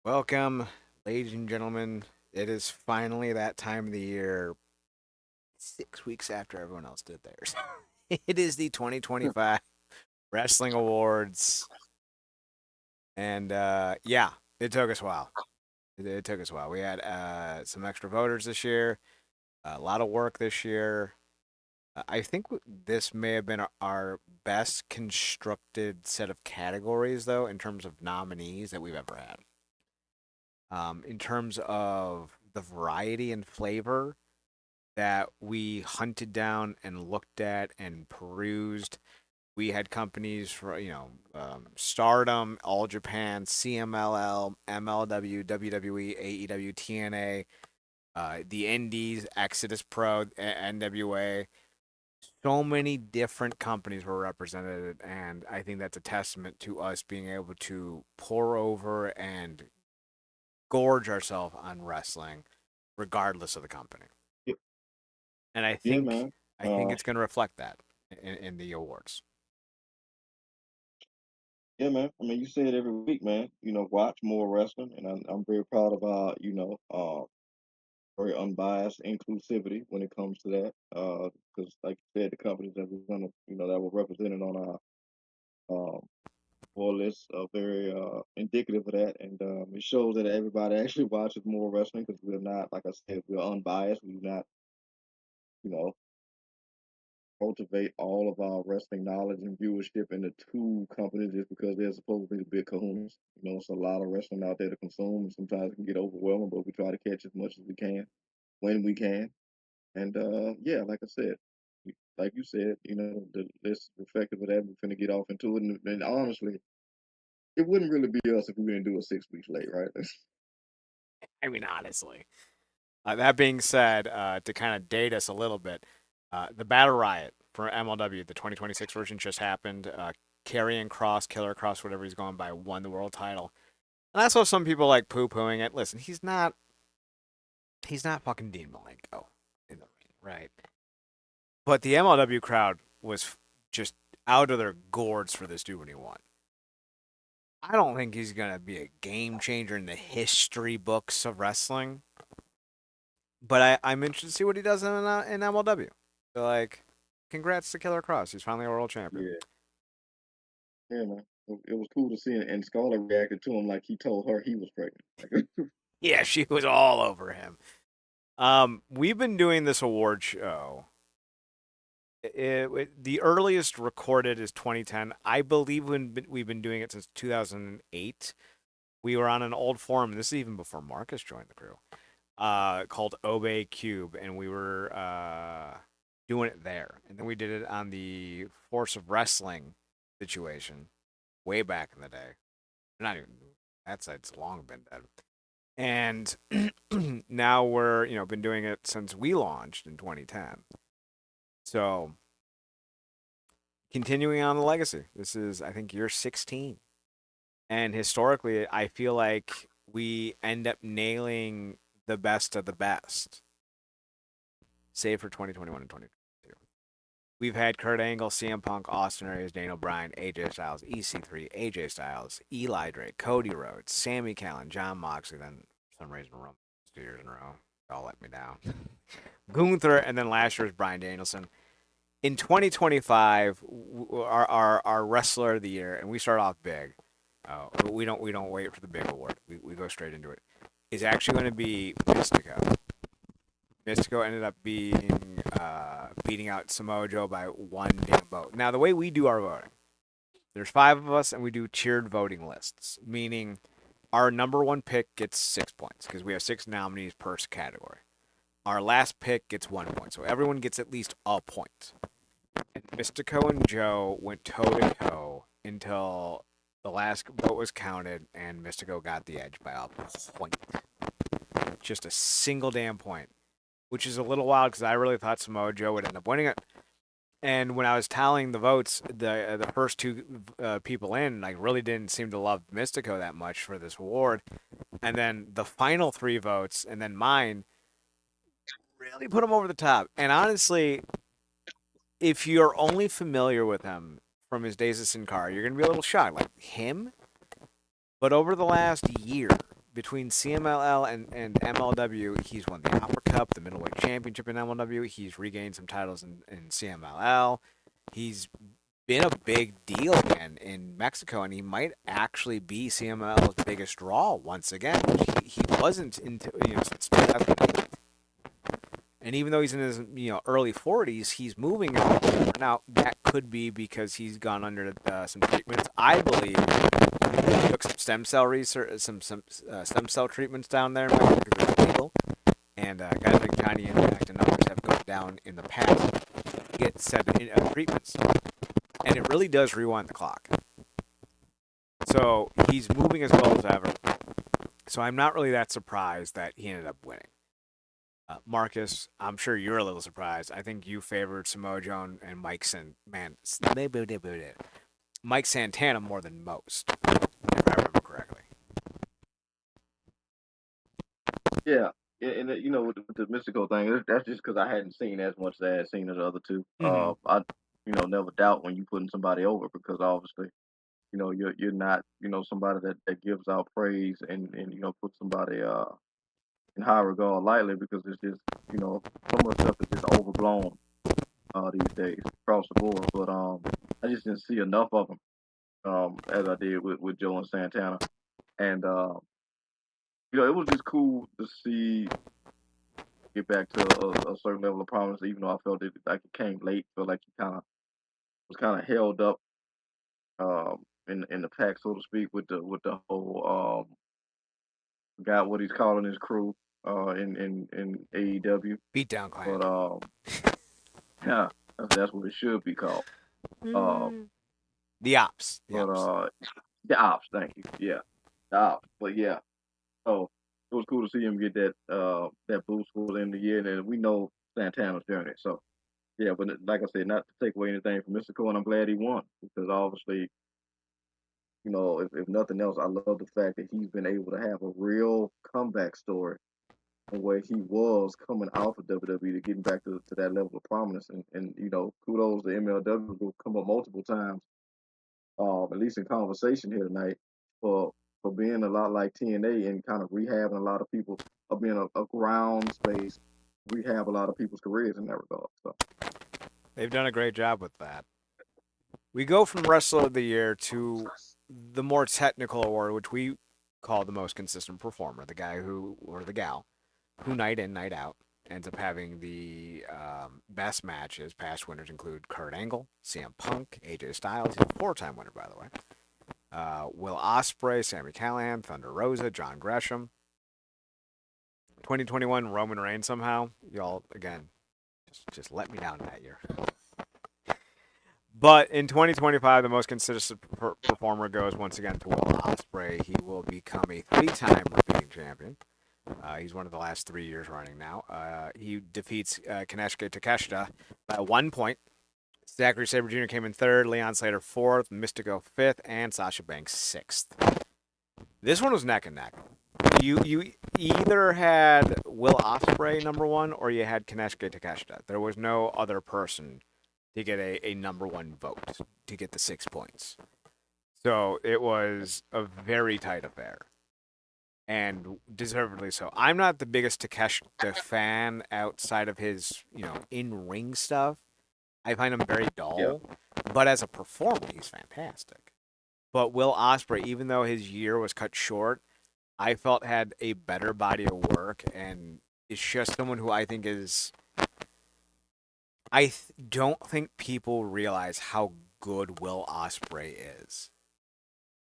Welcome, ladies and gentlemen. It is finally that time of the year, 6 weeks after everyone else did theirs. It is the 2025 Wrestling Awards. And yeah, it took us a while. It took us a while. We had some extra voters this year, a lot of work this year. I think this may have been our best constructed set of categories, though, in terms of nominees that we've ever had. In terms of the variety and flavor that we hunted down and looked at and perused. We had companies for Stardom, All Japan, CMLL, MLW, WWE, AEW, TNA, the Indies, Exodus Pro, NWA. So many different companies were represented, and I think that's a testament to us being able to pour over and gorge ourselves on wrestling, regardless of the company. Yeah, And I yeah, think man. I think it's going to reflect that in the awards. Yeah, man. I mean, you say it every week, man. Watch more wrestling, and I'm very proud of our, very unbiased inclusivity when it comes to that. Because, like you said, the companies that we're gonna, that were represented on our board list are very indicative of that, and it shows that everybody actually watches more wrestling because we're not, like I said, we're unbiased. We do not, you know, cultivate all of our wrestling knowledge and viewership into two companies just because they're supposed to be the big kahunas. It's a lot of wrestling out there to consume, and sometimes it can get overwhelming, but we try to catch as much as we can when we can. And yeah, like I said, like you said, the list reflective of that. We're finna get off into it, and honestly, it wouldn't really be us if we didn't do it 6 weeks late, right? I mean, honestly. That being said, to kind of date us a little bit, the Battle Riot for MLW, the 2026 version just happened. Karrion Kross, Killer Cross, whatever he's going by, won the world title. And I saw some people like poo pooing it. Listen, he's not fucking Dean Malenko in the ring, right? But the MLW crowd was just out of their gourds for this dude when he won. I don't think he's gonna be a game changer in the history books of wrestling, but I'm interested to see what he does in MLW. So, like, congrats to Killer Cross. He's finally a world champion. Yeah, yeah, man. It was cool to see, and Scarlett reacted to him like he told her he was pregnant. Like, Yeah, she was all over him. We've been doing this award show. The earliest recorded is 2010. I believe we've been doing it since 2008. We were on an old forum. This is even before Marcus joined the crew. Called Obey Cube, and we were doing it there. And then we did it on the Force of Wrestling situation way back in the day. Not even that site's long been dead. And now we're been doing it since we launched in 2010. So continuing on the legacy. This is I think year 16, and historically, I feel like we end up nailing the best of the best, save for 2021 and 2022. We've had Kurt Angle, CM Punk, Austin Aries, Daniel Bryan, AJ Styles, EC3, AJ Styles, Eli Drake, Cody Rhodes, Sami Callihan, John Moxley, then for some reason Roman 2 years in a row. Y'all let me down. Gunther, and then last year's Bryan Danielson. In 2025, our wrestler of the year, and we start off big. We don't wait for the big award. We go straight into it. Is actually going to be Mystico. Mystico ended up beating out Samoa Joe by one damn vote. Now the way we do our voting, there's five of us, and we do tiered voting lists, meaning our number one pick gets 6 points because we have six nominees per category. Our last pick gets 1 point, so everyone gets at least a point. And Mystico and Joe went toe to toe until the last vote was counted, and Mystico got the edge by a point. Just a single damn point, which is a little wild because I really thought Samoa Joe would end up winning it. And when I was tallying the votes, the first two people in like really didn't seem to love Mystico that much for this award, and then the final three votes, and then mine really put him over the top. And honestly, if you're only familiar with him from his days at Sin Cara, you're gonna be a little shocked, like him. But over the last year, between CMLL and MLW, he's won the Opera Cup, the middleweight championship in MLW. He's regained some titles in CMLL. He's been a big deal again in Mexico, and he might actually be CMLL's biggest draw once again, which he wasn't into since 2008. And even though he's in his early 40s, he's moving. Now that could be because he's gone under some treatments. I believe he took some stem cell research, some stem cell treatments down there because they're legal. And guys like Johnny Impact and others have gone down in the past to get said treatments, and it really does rewind the clock. So he's moving as well as ever. So I'm not really that surprised that he ended up winning. Marcus, I'm sure you're a little surprised. I think you favored Samoa Joe and Mike Santana more than most, if I remember correctly. Yeah, and with the mystical thing, that's just because I hadn't seen as much as I had seen as the other two. Mm-hmm. I never doubt when you putting somebody over because obviously you're not somebody that gives out praise and puts somebody in high regard lightly because it's just so much stuff is just overblown these days across the board. But I just didn't see enough of them as I did with Joe and Santana, and it was just cool to see get back to a certain level of prominence, even though I felt it like it came late. Felt like he kind of held up in the pack, so to speak, with the whole got what he's calling his crew in AEW. Beatdown Clan. But yeah, that's what it should be called. Uh, The Ops. The but Ops. the ops, thank you. Yeah, the ops. But yeah, so it was cool to see him get that boost for the end of the year, and we know Santana's journey. So yeah, but like I said, not to take away anything from Mystical, and I'm glad he won because obviously, if nothing else, I love the fact that he's been able to have a real comeback story and where he was coming out of WWE to getting back to that level of prominence. And kudos to MLW who come up multiple times, at least in conversation here tonight, for being a lot like TNA and kind of rehabbing a lot of people, of being a ground space, rehab a lot of people's careers in that regard. So They've done a great job with that. We go from Wrestler of the Year to the more technical award, which we call the most consistent performer, the guy who, or the gal, who night in, night out, ends up having the best matches. Past winners include Kurt Angle, CM Punk, AJ Styles, he's a four-time winner, by the way. Will Ospreay, Sami Callihan, Thunder Rosa, John Gresham. 2021, Roman Reigns somehow. Y'all, again, just let me down that year. But in 2025, the most consistent performer goes once again to Will Ospreay. He will become a three-time repeating champion. He's one of the last 3 years running now. He defeats Kaneshika Takeshita by 1 point. Zachary Sabre Jr. came in third, Leon Slater fourth, Mystico fifth, and Sasha Banks sixth. This one was neck and neck. You either had Will Ospreay number one or you had Kaneshika Takeshita. There was no other person to get a number one vote to get the 6 points. So it was a very tight affair. And deservedly so. I'm not the biggest Takeshita fan outside of his, in-ring stuff. I find him very dull. yeah, But as a performer, he's fantastic. But Will Ospreay, even though his year was cut short, I felt had a better body of work and is just someone who I think is. Don't think people realize how good Will Ospreay is.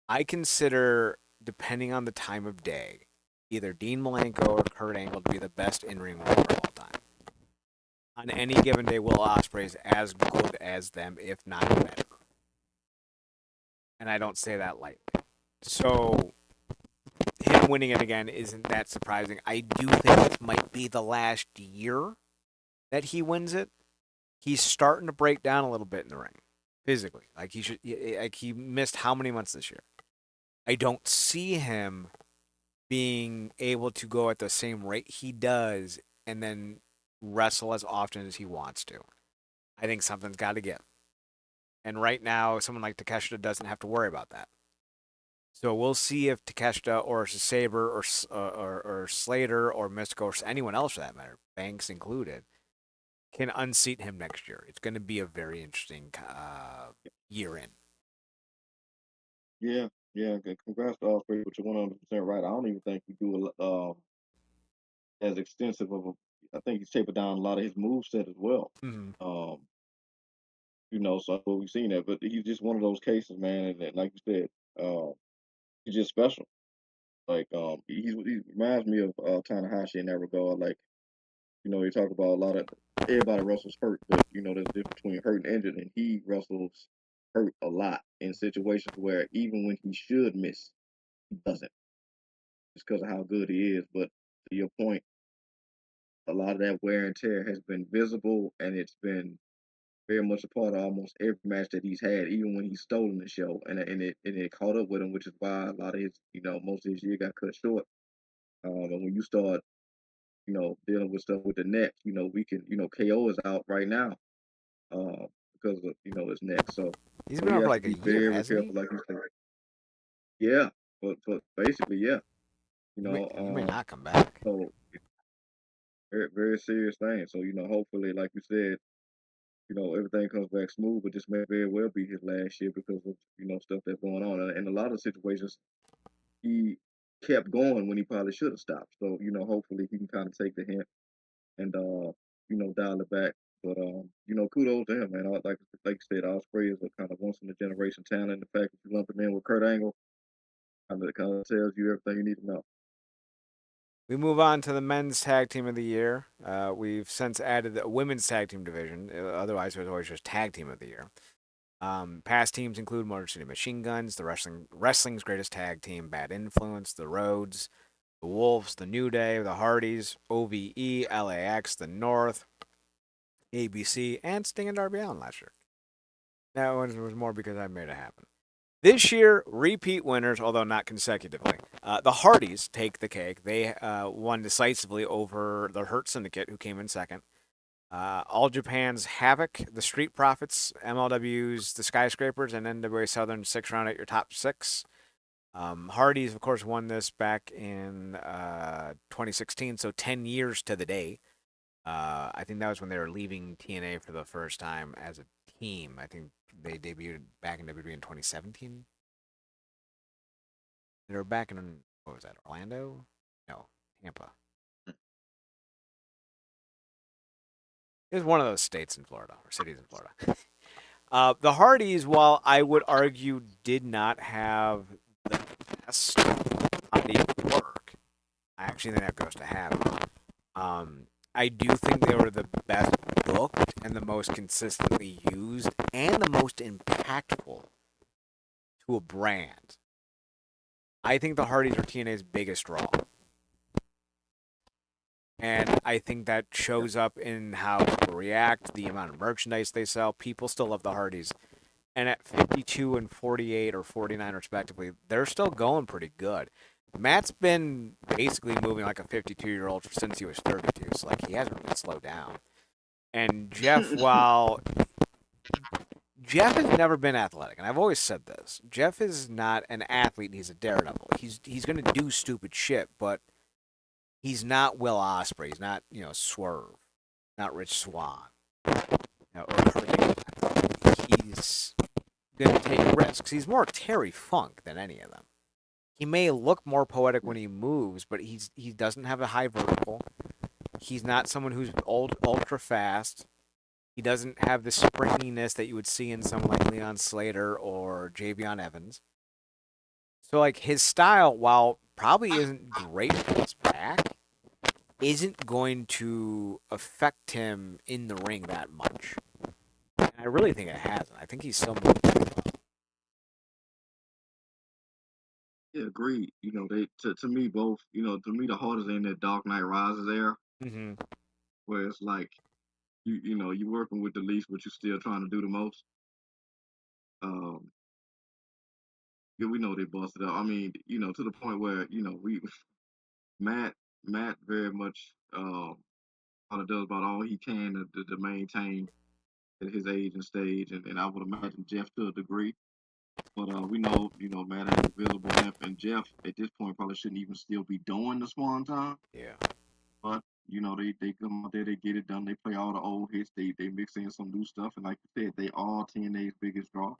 I consider, depending on the time of day, either Dean Malenko or Kurt Angle to be the best in-ring worker of all time. On any given day, Will Ospreay is as good as them, if not better. And I don't say that lightly. So him winning it again isn't that surprising. I do think this might be the last year that he wins it. He's starting to break down a little bit in the ring, physically. He missed how many months this year? I don't see him being able to go at the same rate he does and then wrestle as often as he wants to. I think something's got to give. And right now, someone like Takeshita doesn't have to worry about that. So we'll see if Takeshita or Saber or Slater or Mystico or anyone else for that matter, Banks included, can unseat him next year. It's going to be a very interesting year in. Yeah, yeah. Congrats to all three, but you're 100% right. I don't even think you do as extensive of a. I think he's tapered down a lot of his move set as well. Mm-hmm. Um, so what we've seen that, but he's just one of those cases, man. And like you said, he's just special. Like he reminds me of Tanahashi in that regard. Like you talk about a lot of everybody wrestles hurt, but there's a difference between hurt and injured, and he wrestles hurt a lot in situations where even when he should miss, he doesn't, just because of how good he is. But to your point, a lot of that wear and tear has been visible, and it's been very much a part of almost every match that he's had, even when he's stolen the show, and it caught up with him, which is why a lot of his, most of his year got cut short. And when you start, dealing with stuff with the neck, we can, KO is out right now, uh, because of his neck. He's So been he on for has to like a be year, very hasn't he? careful, like you said. Yeah, but basically, yeah, you He may, know, he may um, not come back. so very very serious thing. So hopefully, like you said, everything comes back smooth. But this may very well be his last year because of stuff that's going on, and a lot of situations he kept going when he probably should have stopped. So hopefully he can kind of take the hint and dial it back. But kudos to him, man. Like you said, Ospreay is a kind of once in a generation talent. The fact that you lump him in with Kurt Angle kind of tells you everything you need to know. We move on to the men's tag team of the year. We've since added the women's tag team division. Otherwise, it was always just tag team of the year. Past teams include Motor City Machine Guns, the wrestling's greatest tag team, Bad Influence, the Rhodes, the Wolves, the New Day, the Hardys, OVE, LAX, the North, ABC, and Sting and Darby Allin last year. That one was more because I made it happen. This year, repeat winners, although not consecutively. The Hardys take the cake. They won decisively over the Hurt Syndicate, who came in second. All Japan's Havoc, the Street Profits, MLW's the Skyscrapers, and NWA Southern 6 round at your top six. Hardys, of course, won this back in 2016, so 10 years to the day. I think that was when they were leaving TNA for the first time as a team. I think they debuted back in WWE in 2017. They were back in, what was that, Orlando? No, Tampa. It was one of those states in Florida, or cities in Florida. The Hardys, while I would argue did not have the best body of work, I actually think that goes to have. I do think they were the best booked and the most consistently used and the most impactful to a brand. I think the Hardys are TNA's biggest draw. And I think that shows up in how people react, the amount of merchandise they sell. People still love the Hardys. And at 52 and 48 or 49 respectively, they're still going pretty good. Matt's been basically moving like a 52-year-old since he was 32, so like he hasn't really slowed down. And Jeff, while Jeff has never been athletic, and I've always said this, Jeff is not an athlete. He's a daredevil. He's gonna do stupid shit, but he's not Will Ospreay. He's not Swerve, not Rich Swann, or Hurricane. He's gonna take risks. He's more Terry Funk than any of them. He may look more poetic when he moves, but he doesn't have a high vertical. He's not someone who's ultra fast. He doesn't have the springiness that you would see in someone like Leon Slater or Javion Evans. So like his style, while probably isn't great for his back, isn't going to affect him in the ring that much. And I really think it hasn't. I think he's still moving pretty well. Yeah, agreed. They to me both. To me the hardest in that Dark Knight Rises era, Mm-hmm. where it's like you working with the least, but you're still trying to do the most. Um, yeah, we know they busted up. I mean, to the point where we Matt Matt very much kind of does about all he can to maintain at his age and stage, and I would imagine Jeff to a degree. But we know Matt has a visible Jeff at this point probably shouldn't even still be doing the Swanton. Yeah. But they come out there, they get it done, they play all the old hits, they mix in some new stuff, and like you said, they are TNA's biggest draw.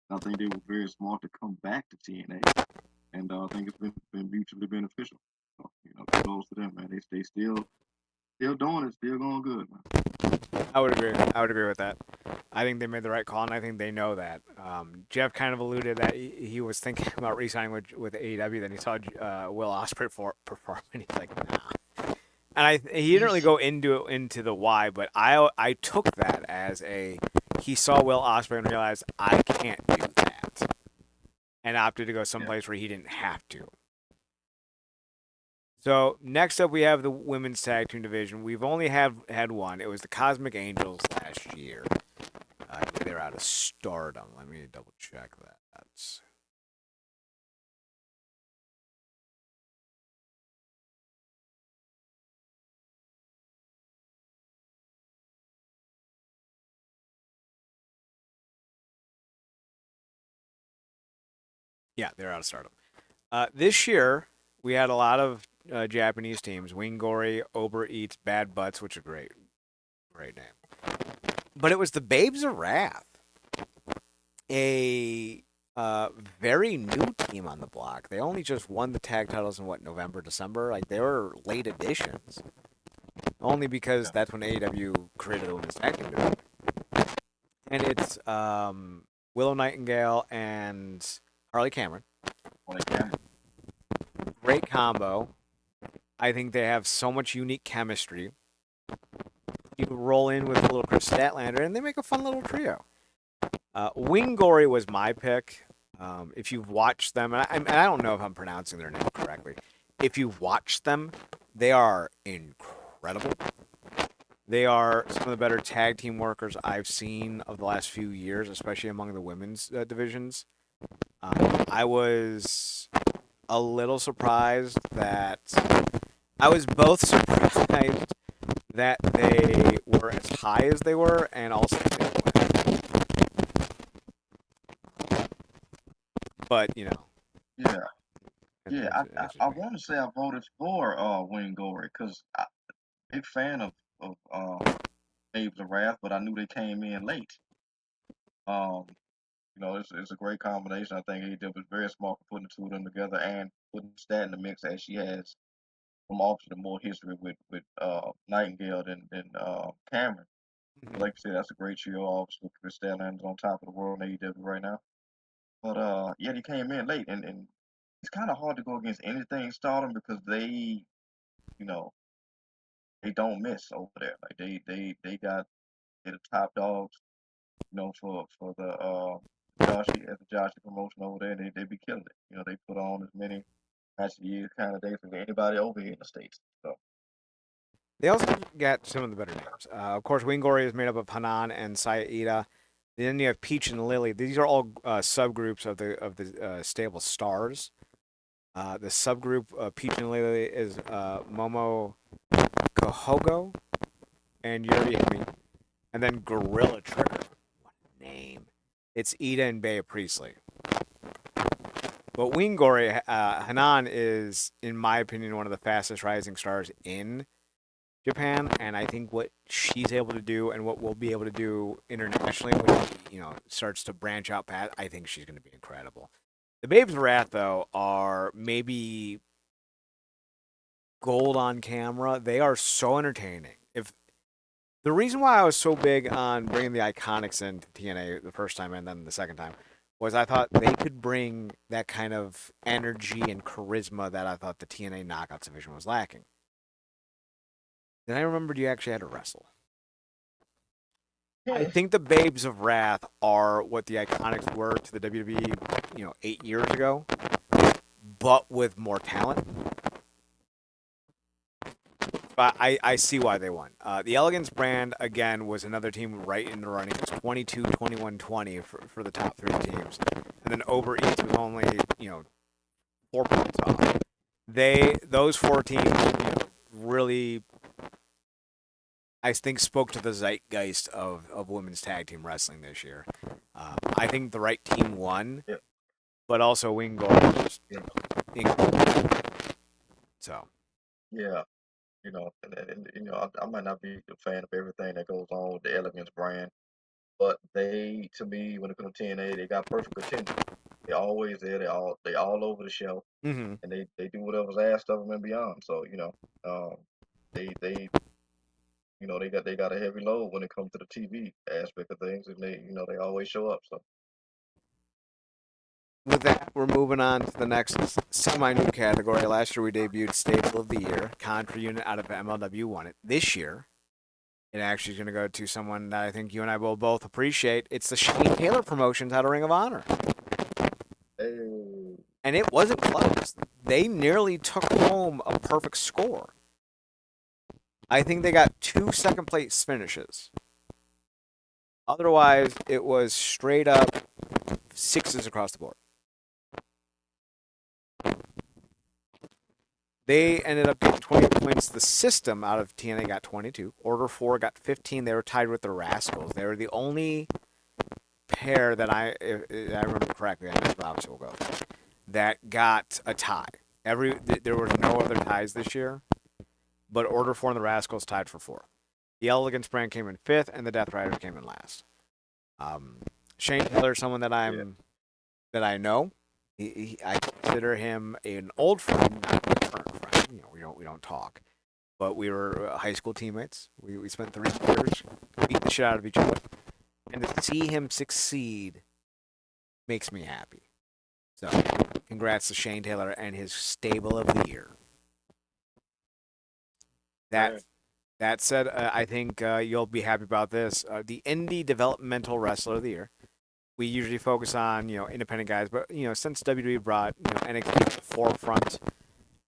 I think they were very smart to come back to TNA, and I think it's been mutually beneficial. So, kudos to them, man. They still doing it, still going good, man. I would agree. I would agree with that. I think they made the right call, and I think they know that. Jeff kind of alluded that he was thinking about re-signing with AEW. Then he saw Will Ospreay perform, and he's like, nah. And he didn't really go into the why, but I took that as he saw Will Ospreay and realized I can't do that, and opted to go someplace where he didn't have to. So next up, we have the women's tag team division. We've only had one. It was the Cosmic Angels last year. They're out of Stardom. Let me double check that. Yeah, they're out of Stardom. This year, we had a lot of Japanese teams: Wingori, Ober Eats, Bad Butts, which are great name. But it was the Babes of Wrath, a very new team on the block. They only just won the tag titles in November, December. Like, they were late additions, only because that's when AEW created the women's tag team division. And it's Willow Nightingale and Harley Cameron. Great combo. I think they have so much unique chemistry. You roll in with a little Chris Statlander, and they make a fun little trio. Wingori was my pick. If you've watched them, and I don't know if I'm pronouncing their name correctly. If you've watched them, they are incredible. They are some of the better tag team workers I've seen of the last few years, especially among the women's divisions. I was a little surprised that I was both surprised that they were as high as they were, and also but Yeah. I want to say I voted for Wingori because I'm a big fan of Babes of Wrath, but I knew they came in late. It's a great combination. I think AEW was very smart for putting the two of them together and putting Stat in the mix as she has from obviously more history with Nightingale than Cameron. Mm-hmm. Like you said, that's a great trio. Obviously, Chris Statlander's on top of the world in AEW right now. But yeah, they came in late, and it's kind of hard to go against anything Stardom because you know, they don't miss over there. Like they got the top dogs, for the Joshi as the Joshi promotion over there. They be killing it. They put on as many match of the year kind of days as anybody over here in the States. So They also got some of the better names. Of course, Wingori is made up of Hanan and Sayaida. Then you have Peach and Lily. These are all subgroups of the stable stars. The subgroup Peach and Lily is Momo Kohogo and Yuri Hime. And then Gorilla Trigger. What a name. It's Ida and Bea Priestley. But Wingori, Hanan is, in my opinion, one of the fastest rising stars in Japan, and I think what she's able to do and what we'll be able to do internationally when she, starts to branch out past, I think she's going to be incredible. The Babes of Wrath, though, are maybe gold on camera. They are so entertaining. If the reason why I was so big on bringing the Iconics into TNA the first time and then the second time was I thought they could bring that kind of energy and charisma that I thought the TNA Knockouts division was lacking. Then I remembered you actually had to wrestle. I think the Babes of Wrath are what the Iconics were to the WWE, 8 years ago, but with more talent. But I see why they won. The Elegance brand, again, was another team right in the running. It was 22, 21, 20 for the top three teams. And then Ober Eats was only, 4 points off. Those 4 teams, really, I think, spoke to the zeitgeist of women's tag team wrestling this year. I think the right team won, but also Wingor So Yeah, and I might not be a fan of everything that goes on with the Elegance brand, but they, to me, when it comes to TNA, they got perfect attention. They're always there. They all over the show, mhm. and they do whatever's asked of them and beyond. So um, they they got a heavy load when it comes to the TV aspect of things, and they always show up. So With that, we're moving on to the next semi-new category. Last year we debuted Stable of the Year. Contra Unit out of MLW won it. This year, it actually is going to go to someone that I think you and I will both appreciate. It's the Shane Taylor Promotions out of Ring of Honor. hey, And it wasn't close. They nearly took home a perfect score. I think they got 2 second place finishes. Otherwise, it was straight up sixes across the board. They ended up getting 20 points. The system out of TNA got 22. Order 4 got 15. They were tied with the Rascals. They were the only pair that if I remember correctly, I know obviously will go, that got a tie. There were no other ties this year, but Order 4 and the Rascals tied for 4th. The Elegance brand came in 5th, and the Death Riders came in last. Um, Shane Taylor, someone yeah, that I know. I consider him an old friend, not a current friend. We don't talk, but we were high school teammates. We spent 3 years beating the shit out of each other, and to see him succeed makes me happy. So, congrats to Shane Taylor and his stable of the year. That man, that said, I think you'll be happy about this. The Indie Developmental Wrestler of the Year. We usually focus on independent guys, but since WWE brought NXT to the forefront,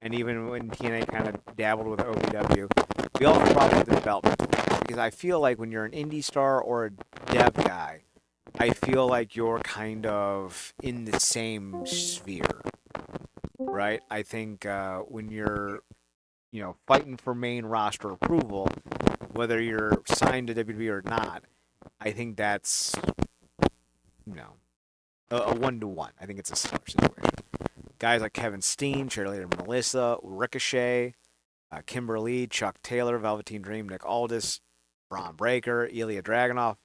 and even when TNA kind of dabbled with OVW, we also brought in the development because I feel like when you're an indie star or a dev guy, I feel like you're kind of in the same sphere, right? I think when you're fighting for main roster approval, whether you're signed to WWE or not, I think that's you know a 1-to-1. I think it's a similar situation. Guys like Kevin Steen, Cheerleader Melissa, Ricochet, Kimberly, Chuck Taylor, Velveteen Dream, Nick Aldis, Braun Breaker, Ilya Dragunov,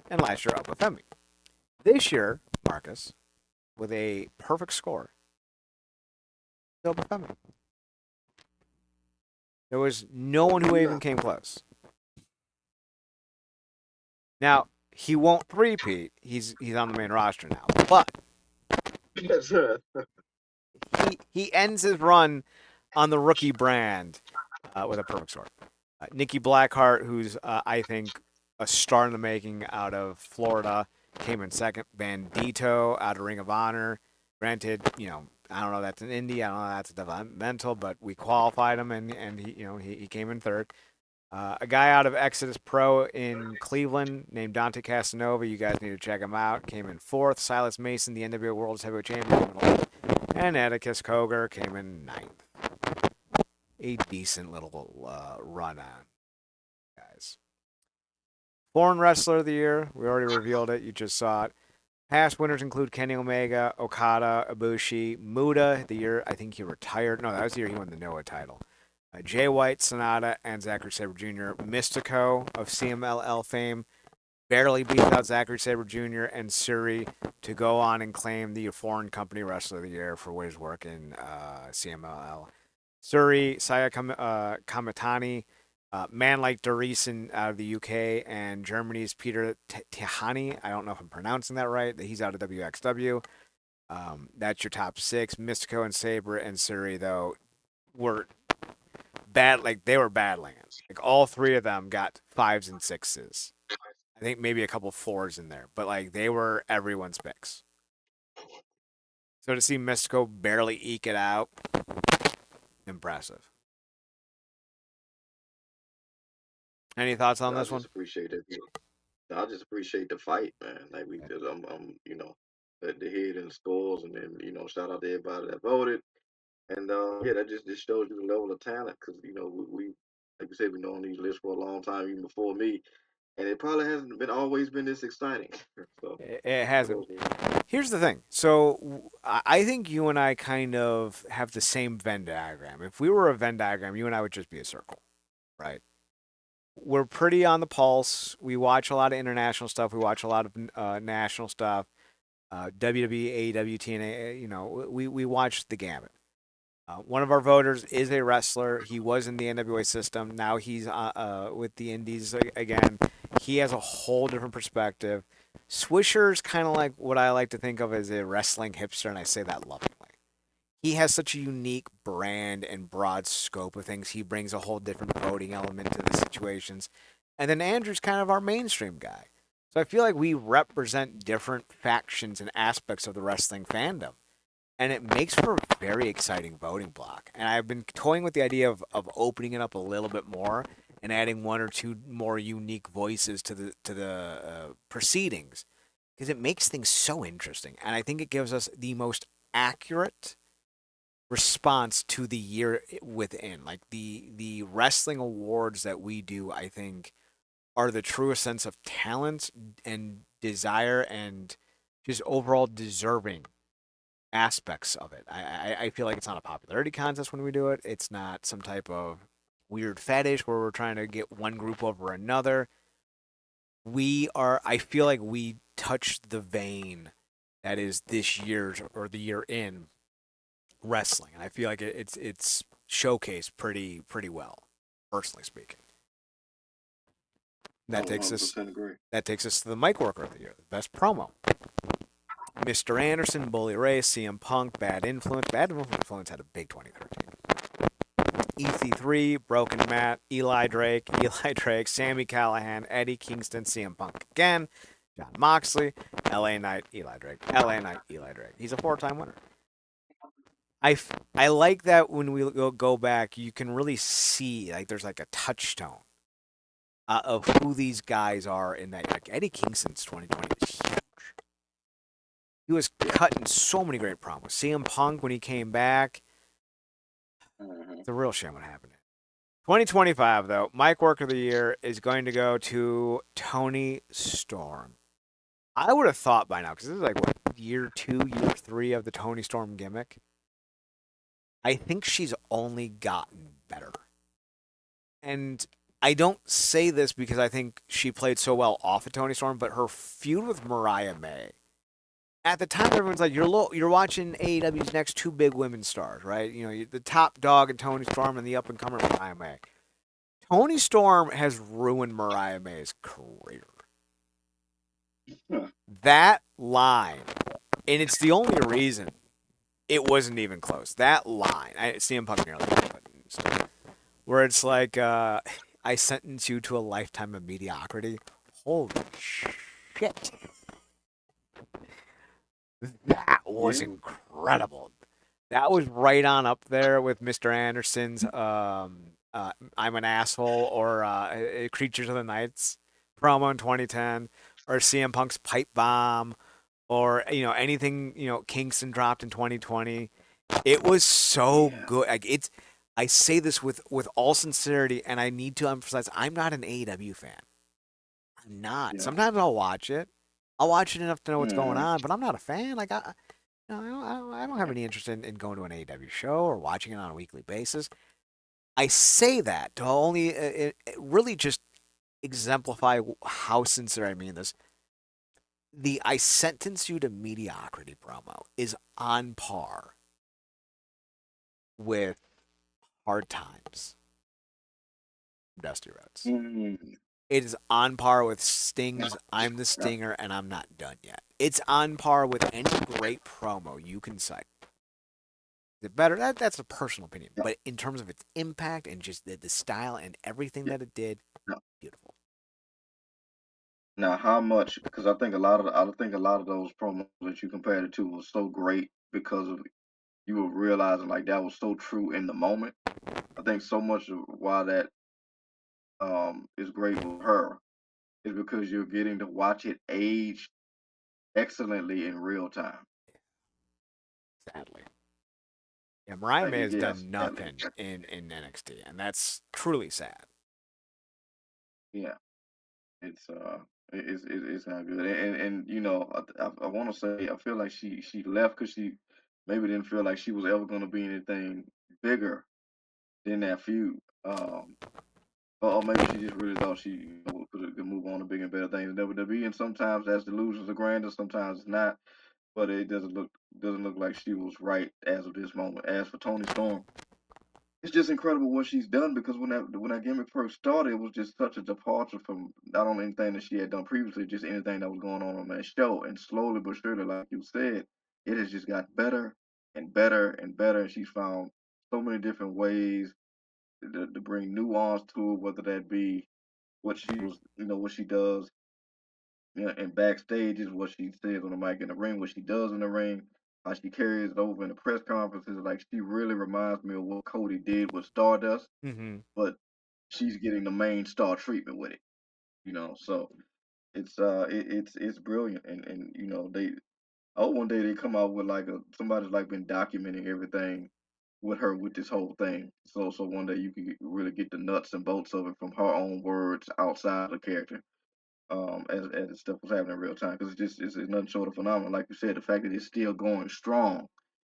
and last year Opa Femi. This year, Marcus, with a perfect score, Opa Femi. There was no one who yeah, even came close. Now, he won't three-peat. He's on the main roster now. But that's right. he ends his run on the rookie brand with a perfect score. Nikki Blackheart, who's I think a star in the making out of Florida, came in second. Bandito out of Ring of Honor. Granted, I don't know that's an indie. I don't know that's a developmental, but we qualified him, and he came in third. A guy out of Exodus Pro in Cleveland named Dante Casanova. You guys need to check him out. Came in fourth. Silas Mason, the NWA World Heavyweight Champion, came in 11th. And Atticus Koger came in ninth. A decent little run on, guys. Foreign Wrestler of the Year. We already revealed it. You just saw it. Past winners include Kenny Omega, Okada, Ibushi, Muda. The year I think he retired. No, that was the year he won the Noah title. Jay White, Sonata, and Zachary Sabre Jr. Mystico of CMLL fame barely beat out Zachary Sabre Jr. and Suri to go on and claim the Foreign Company Wrestler of the Year for his work in CMLL. Suri, Saya Kamatani, man like Dorisen out of the UK, and Germany's Peter Tihani. I don't know if I'm pronouncing that right. He's out of WXW. That's your top 6. Mystico and Sabre and Suri, though, were bad. Like, they were badlands. Like, all 3 of them got 5s and 6s. I think maybe a couple 4s in there, but like they were everyone's picks. So to see Mystico barely eke it out, impressive. Any thoughts on I this just one? appreciate it. I just appreciate the fight, man. Like we just, the head and the scores, and then shout out to everybody that voted. And yeah, that just shows you the level of talent because like we said, we know on these lists for a long time, even before me. and it probably hasn't been always been this exciting. So It for hasn't. those reasons. Here's the thing. So I think you and I kind of have the same Venn diagram. If we were a Venn diagram, you and I would just be a circle, right? We're pretty on the pulse. We watch a lot of international stuff. We watch a lot of national stuff. WWE, AEW, TNA. You know, we watch the gamut. One of our voters is a wrestler. He was in the NWA system. Now he's with the Indies again. He has a whole different perspective. Swisher's kind of like what I like to think of as a wrestling hipster, and I say that lovingly. He has such a unique brand and broad scope of things. He brings a whole different voting element to the situations. And then Andrew's kind of our mainstream guy. So I feel like we represent different factions and aspects of the wrestling fandom, and it makes for a very exciting voting block. And I've been toying with the idea of opening it up a little bit more and adding one or two more unique voices to the proceedings, because it makes things so interesting, and I think it gives us the most accurate response to the year within. Like the wrestling awards that we do, I think, are the truest sense of talent and desire and just overall deserving aspects of it. I feel like it's not a popularity contest when we do it. It's not some type of weird fetish where we're trying to get one group over another. I feel like we touched the vein that is this year's or the year in wrestling. And I feel like it's showcased pretty well, personally speaking. I That takes us 100% agree. that takes us to the mic worker of the year, the best promo. Mr. Anderson, Bully Ray, CM Punk, Bad Influence. Bad Influence had a big 2013. EC3, Broken Matt, Eli Drake, Sammy Callahan, Eddie Kingston, CM Punk again, John Moxley, LA Knight, Eli Drake, LA Knight, Eli Drake. He's a four-time winner. I like that when we go back, you can really see like there's like a touchstone of who these guys are in that. Like Eddie Kingston's 2020 is huge. He was cutting so many great promos. CM Punk when he came back, Mm-hmm. it's a real shame what happened. 2025 though, Mike Work of the Year is going to go to Toni Storm. I would have thought by now because this is like what year 2, year 3 of the Toni Storm gimmick. I think she's only gotten better. And I don't say this because I think she played so well off of Toni Storm, but her feud with Mariah May. At the time, everyone's like, you're watching AEW's next two big women stars, right? You know, the top dog in Toni Storm and the up and comer Mariah May. Toni Storm has ruined Mariah May's career. Huh. That line, and it's the only reason it wasn't even close. That line, CM Punk nearly where it's like, I sentence you to a lifetime of mediocrity. Holy shit. That was Yeah. incredible. That was right on up there with Mr. Anderson's I'm an Asshole or Creatures of the Nights promo in 2010, or CM Punk's Pipe Bomb, or anything Kingston dropped in 2020. It was so Yeah. good. Like I say this with all sincerity, and I need to emphasize I'm not an AEW fan. I'm not. Yeah. Sometimes I'll watch it. I'll watch it enough to know what's going Mm-hmm. on, but I'm not a fan. Like I don't have any interest in going to an AEW show or watching it on a weekly basis. I say that to only really just exemplify how sincere I mean this. The I sentence you to mediocrity promo is on par with Hard Times, Dusty Rhodes. Mm-hmm. It is on par with Sting's I'm the Stinger and I'm not done yet. It's on par with any great promo you can cite. Is it better? That's a personal opinion. Yeah. But in terms of its impact and just the style and everything Yeah. that it did, No. beautiful. Now, how much? Because I think a lot of those promos that you compared it to was so great because of you were realizing like that was so true in the moment. I think so much of why that is great with her is because you're getting to watch it age excellently in real time. Sadly. Yeah, Mariah Like May has yes, done sadly. nothing in NXT, and that's truly sad. Yeah. It's it's not good. And you know, I want to say I feel like she left because she maybe didn't feel like she was ever going to be anything bigger than that feud. Or maybe she just really thought she could move on to bigger and better things in WWE. And sometimes that's delusions are grander, sometimes it's not. But it doesn't look like she was right as of this moment. As for Tony Storm, it's just incredible what she's done because when that gimmick first started, it was just such a departure from not only anything that she had done previously, just anything that was going on that show. And slowly but surely, like you said, it has just got better and better and better. And she's found so many different ways to bring nuance to it, whether that be what she was, what she does, and backstage is what she says on the mic in the ring, what she does in the ring, how she carries it over in the press conferences. Like she really reminds me of what Cody did with Stardust, Mm-hmm. but she's getting the main star treatment with it. So it's brilliant, and they one day they come out with like somebody's like been documenting everything with her with this whole thing. So one day you can really get the nuts and bolts of it from her own words outside the character. As the stuff was happening in real time, because it's nothing short of phenomenal. Like you said, the fact that it's still going strong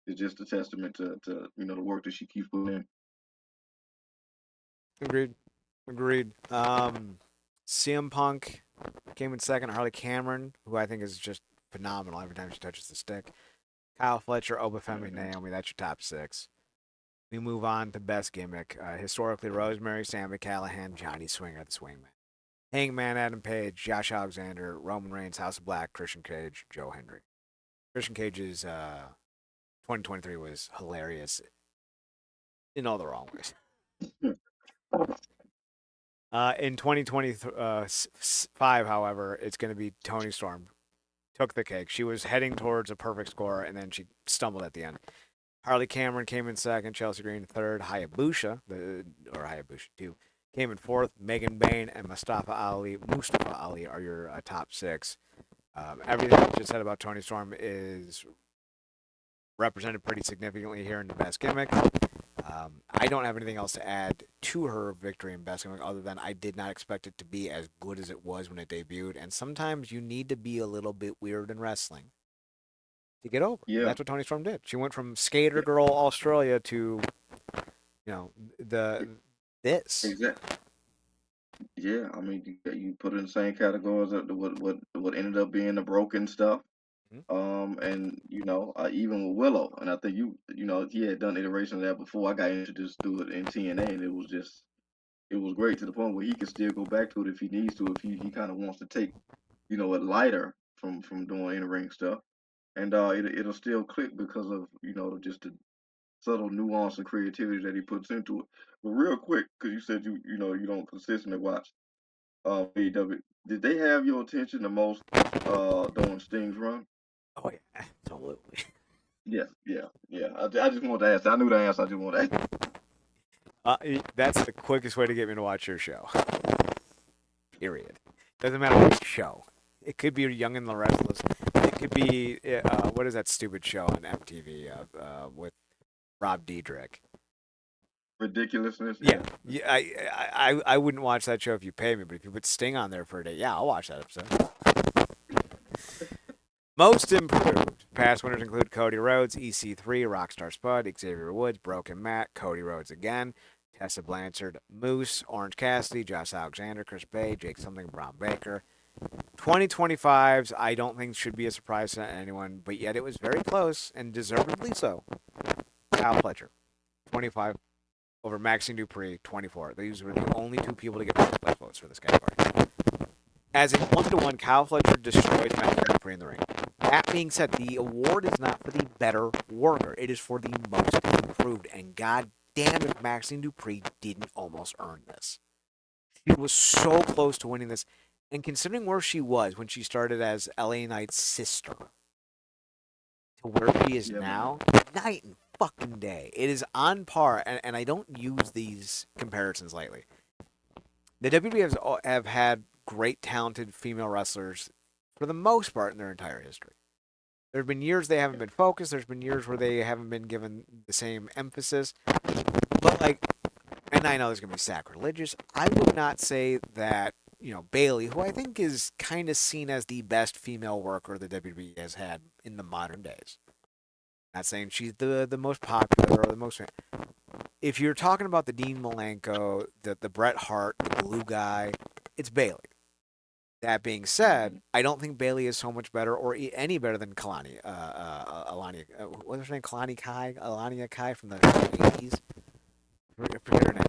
is just a testament to the work that she keeps putting in. Agreed. Agreed. CM Punk came in second. Harley Cameron, who I think is just phenomenal every time she touches the stick. Kyle Fletcher, Oba Femi, Hmm. Naomi. That's your top six. We move on to best gimmick. Historically, Rosemary, Sammy Callahan, Johnny Swinger, the Swingman. Hangman, Adam Page, Josh Alexander, Roman Reigns, House of Black, Christian Cage, Joe Hendry. Christian Cage's 2023 was hilarious in all the wrong ways. In 2025, however, it's going to be Tony Storm. Took the cake. She was heading towards a perfect score, and then she stumbled at the end. Harley Cameron came in second. Chelsea Green third. Hayabusa 2, came in fourth. Megan Bain and Mustafa Ali are your top six. Everything I just said about Tony Storm is represented pretty significantly here in the best gimmick. I don't have anything else to add to her victory in best gimmick other than I did not expect it to be as good as it was when it debuted. And sometimes you need to be a little bit weird in wrestling to get over. And Yeah, that's what Tony Storm did. She went from skater yeah, girl Australia to the this. exactly. Yeah, I mean, you put it in the same categories of what ended up being the broken stuff. Mhm. And even with Willow, and I think he had done iteration of that before. I got introduced to it in TNA, and it was great to the point where he can still go back to it if he needs to, if he kind of wants to take it lighter from doing in ring stuff, and it'll still click because of just the subtle nuance and creativity that he puts into it. But real quick, because you said you don't consistently watch AEW, did they have your attention the most during Sting's run? Oh yeah, absolutely. Yeah, yeah, yeah. I just wanted to ask. I knew the answer. I just wanted to ask. That's the quickest way to get me to watch your show. Period. Doesn't matter which show. It could be Young and the Restless. It could be what is that stupid show on MTV with Rob Diedrich? Ridiculousness. Yeah, Yeah. yeah. I wouldn't watch that show if you paid me, but if you put Sting on there for a day, yeah, I'll watch that episode. Most improved. Past winners include Cody Rhodes, EC3, Rockstar Spud, Xavier Woods, Broken Matt, Cody Rhodes again, Tessa Blanchard, Moose, Orange Cassidy, Josh Alexander, Chris Bay, Jake Something, Braun Baker. 2025's I don't think should be a surprise to anyone, but yet it was very close and deservedly so. Kyle Fletcher, 25 over Maxine Dupree, 24. These were the only two people to get first place votes for this category. As in 1-1, Kyle Fletcher destroyed Maxine Dupree in the ring. That being said, the award is not for the better worker. It is for the most improved. And god damn if Maxine Dupree didn't almost earn this. She was so close to winning this. And considering where she was when she started as LA Knight's sister to where she is Yeah, man. now, night and fucking day. It is on par, and I don't use these comparisons lightly. The WWE have had great, talented female wrestlers for the most part in their entire history. There have been years they haven't been focused. There's been years where they haven't been given the same emphasis. But and I know this is gonna be sacrilegious. I would not say that Bailey, who I think is kind of seen as the best female worker the WWE has had in the modern days. Not saying she's the most popular or the most. If you're talking about the Dean Malenko, the Bret Hart, the Glue guy, it's Bailey. That being said, I don't think Bailey is so much better or any better than Kalani, Alania. What's her name? Kalani Kai, Alania Kai from the 80s. I forget her name.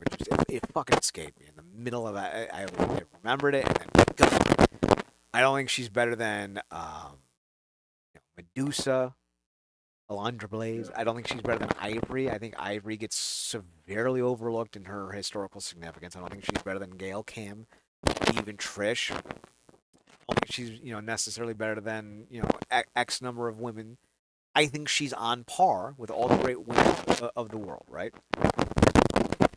It fucking escaped me in the middle of that. I remembered it and then gone. I don't think she's better than Medusa, Alundra Blaze. I don't think she's better than Ivory. I think Ivory gets severely overlooked in her historical significance. I don't think she's better than Gail Kim, even Trish. I don't think she's necessarily better than X number of women. I think she's on par with all the great women of the world, right?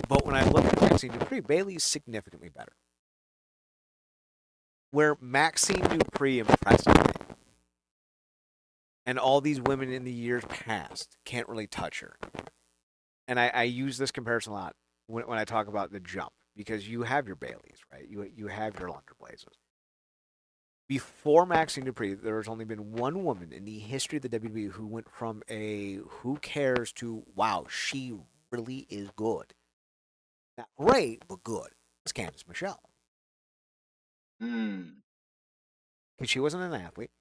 But when I look at Maxine Dupree, Bailey is significantly better. Where Maxine Dupree impressed me, and all these women in the years past can't really touch her. And I use this comparison a lot when I talk about the jump, because you have your Baileys, right? You have your Alundra Blazes. Before Maxine Dupree, there has only been one woman in the history of the WWE who went from a who cares to wow, she really is good. Not great, but good. It's Candice Michelle. Mm. Because she wasn't an athlete.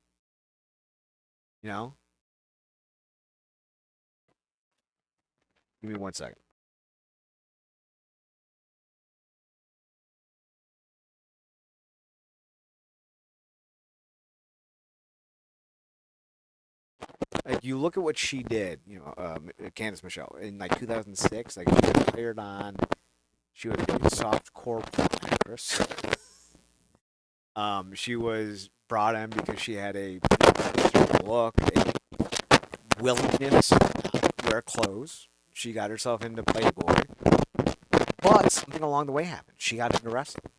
You know? Give me 1 second. Like, you look at what she did, Candice Michelle, in like 2006. Like, she was hired on. She was a soft core actress. She was brought in because she had a look, a willingness to wear clothes. She got herself into Playboy, but something along the way happened. She got into wrestling.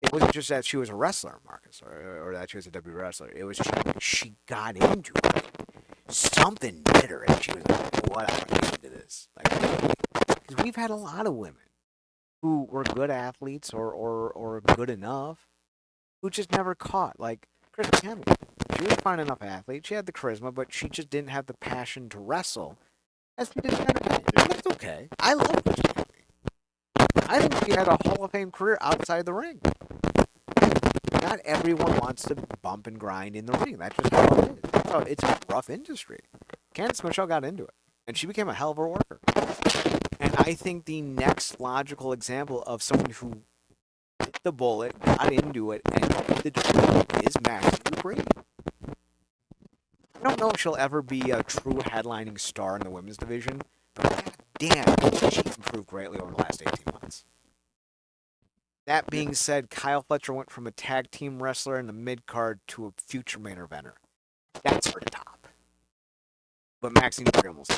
It wasn't just that she was a wrestler, Marcus, or that she was a W wrestler. It was she got into it. Something did her, and she was like, "What? I'm into this." Like, because we've had a lot of women who were good athletes or good enough who just never caught. Like Chris Canby, she was a fine enough athlete. She had the charisma, but she just didn't have the passion to wrestle as she did entertain. And that's okay. I love Chris Canby. I think she had a Hall of Fame career outside the ring. Not everyone wants to bump and grind in the ring. That's just how it is. It's a rough industry. Candice Michelle got into it, and she became a hell of a worker. And I think the next logical example of someone who bit the bullet, got into it, and the truth is Maxine Dupree. I don't know if she'll ever be a true headlining star in the women's division, but damn, she's improved greatly over the last 18 months. That being said, Kyle Fletcher went from a tag team wrestler in the mid card to a future main eventer. That's her top. But Maxine Dupree almost.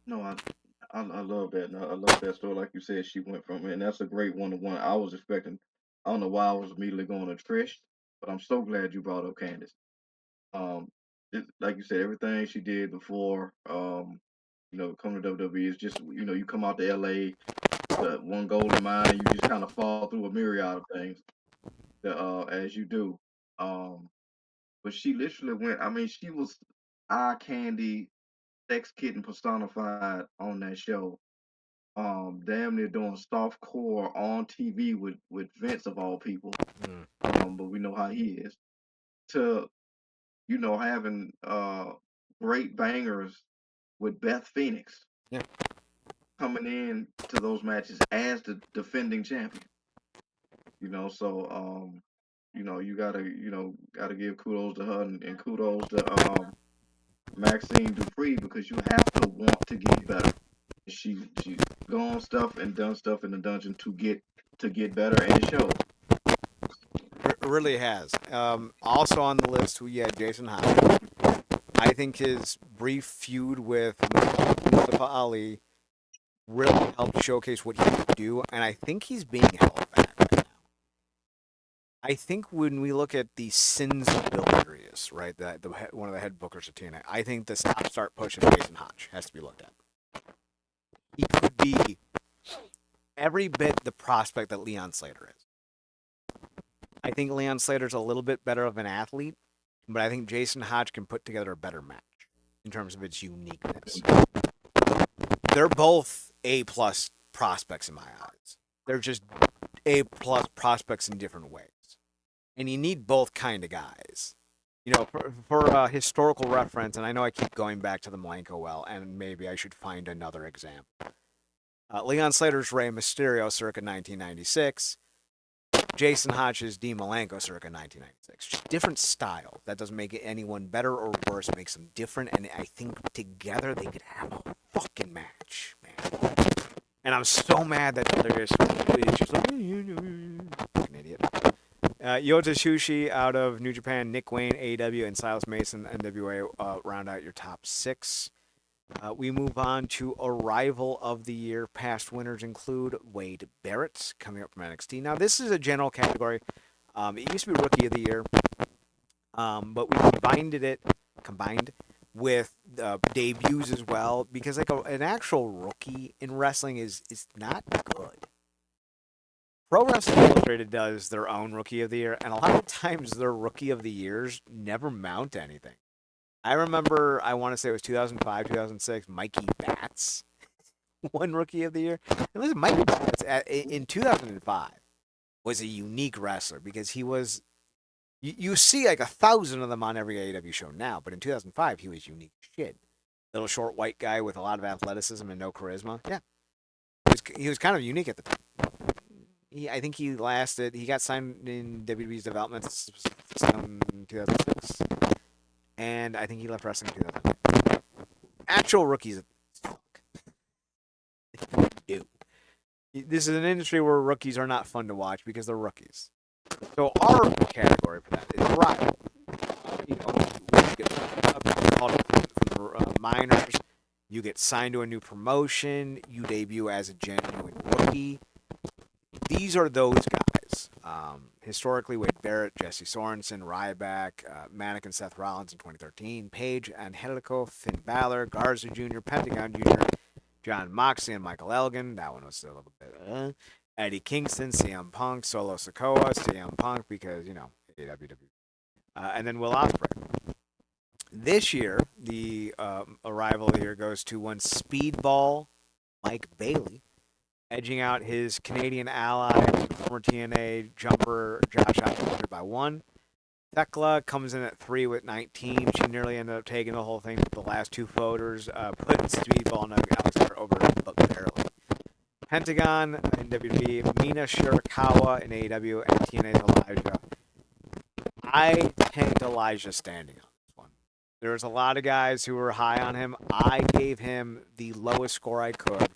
No, I love that. I love that story. Like you said, she went from, and that's a great one-to-one. I was expecting. I don't know why I was immediately going to Trish, but I'm so glad you brought up Candice. Like you said, everything she did before, coming to WWE is just, you come out to LA, the one goal in mind, you just kind of fall through a myriad of things, as you do. Um, but she literally went. I mean, she was eye candy, sex kitten personified on that show. Damn near doing soft core on TV with Vince of all people. Mm. But we know how he is. To having great bangers with Beth Phoenix Yeah. coming in to those matches as the defending champion. So you gotta give kudos to her and kudos to Maxine Dupree because you have to want to get better. She's gone stuff and done stuff in the dungeon to get better, and it shows. It really has. Also on the list, we had Jason Hodge. I think his brief feud with Mustafa Ali really helped showcase what he could do, and I think he's being held back right now. I think when we look at the sins of Bill Darius, right, one of the head bookers of TNA, I think the start push of Jason Hodge has to be looked at. He could be, every bit the prospect that Leon Slater is. I think Leon Slater's a little bit better of an athlete, but I think Jason Hodge can put together a better match in terms of its uniqueness. They're both A plus prospects in my eyes. They're just A plus prospects in different ways, and you need both kind of guys. You know, for historical reference, and I know I keep going back to the Malenko well, and maybe I should find another example. Leon Slater's Rey Mysterio circa 1996. Jason Hodge's Dean Malenko circa 1996. Just different style. That doesn't make it anyone better or worse. It makes them different, and I think together they could have a fucking match, man. And I'm so mad that they're just like, fucking idiot. Yota Tsuji out of New Japan, Nick Wayne, AEW, and Silas Mason, NWA, round out your top 6. We move on to Arrival of the Year. Past winners include Wade Barrett, coming up from NXT. Now, this is a general category. It used to be Rookie of the Year, but we combined with debuts as well, because like an actual rookie in wrestling is not good. Pro Wrestling Illustrated does their own Rookie of the Year, and a lot of times their Rookie of the Years never mount to anything. I remember, I want to say it was 2005, 2006, Mikey Batts won Rookie of the Year. And listen, Mikey Batts in 2005 was a unique wrestler because he was, you see like 1,000 of them on every AEW show now, but in 2005 he was unique shit. Little short white guy with a lot of athleticism and no charisma. Yeah, he was kind of unique at the time. I think he got signed in WWE's development system in 2006. And I think he left wrestling in 2009. Actual rookies fuck. This is an industry where rookies are not fun to watch because they're rookies. So our category for that is Rival. You get called from the minors. You get signed to a new promotion. You debut as a genuine rookie. These are those guys. Historically, Wade Barrett, Jesse Sorensen, Ryback, Manic and Seth Rollins in 2013, Paige, Angelico, Finn Balor, Garza Jr., Pentagon Jr., John Moxley, and Michael Elgin. That one was a little bit. Eddie Kingston, CM Punk, Solo Sikoa, CM Punk, because, AEW. And then Will Ospreay. This year, the arrival here goes to one Speedball Mike Bailey, edging out his Canadian ally, former TNA jumper Josh Alexander by 1. Thekla comes in at 3 with 19. She nearly ended up taking the whole thing with the last 2 voters, putting Speedball and Alexander over, but barely. Pentagon in WWE, Mina Shirakawa in AEW, and TNA's Elijah. I tanked Elijah standing on this one. There's a lot of guys who were high on him. I gave him the lowest score I could,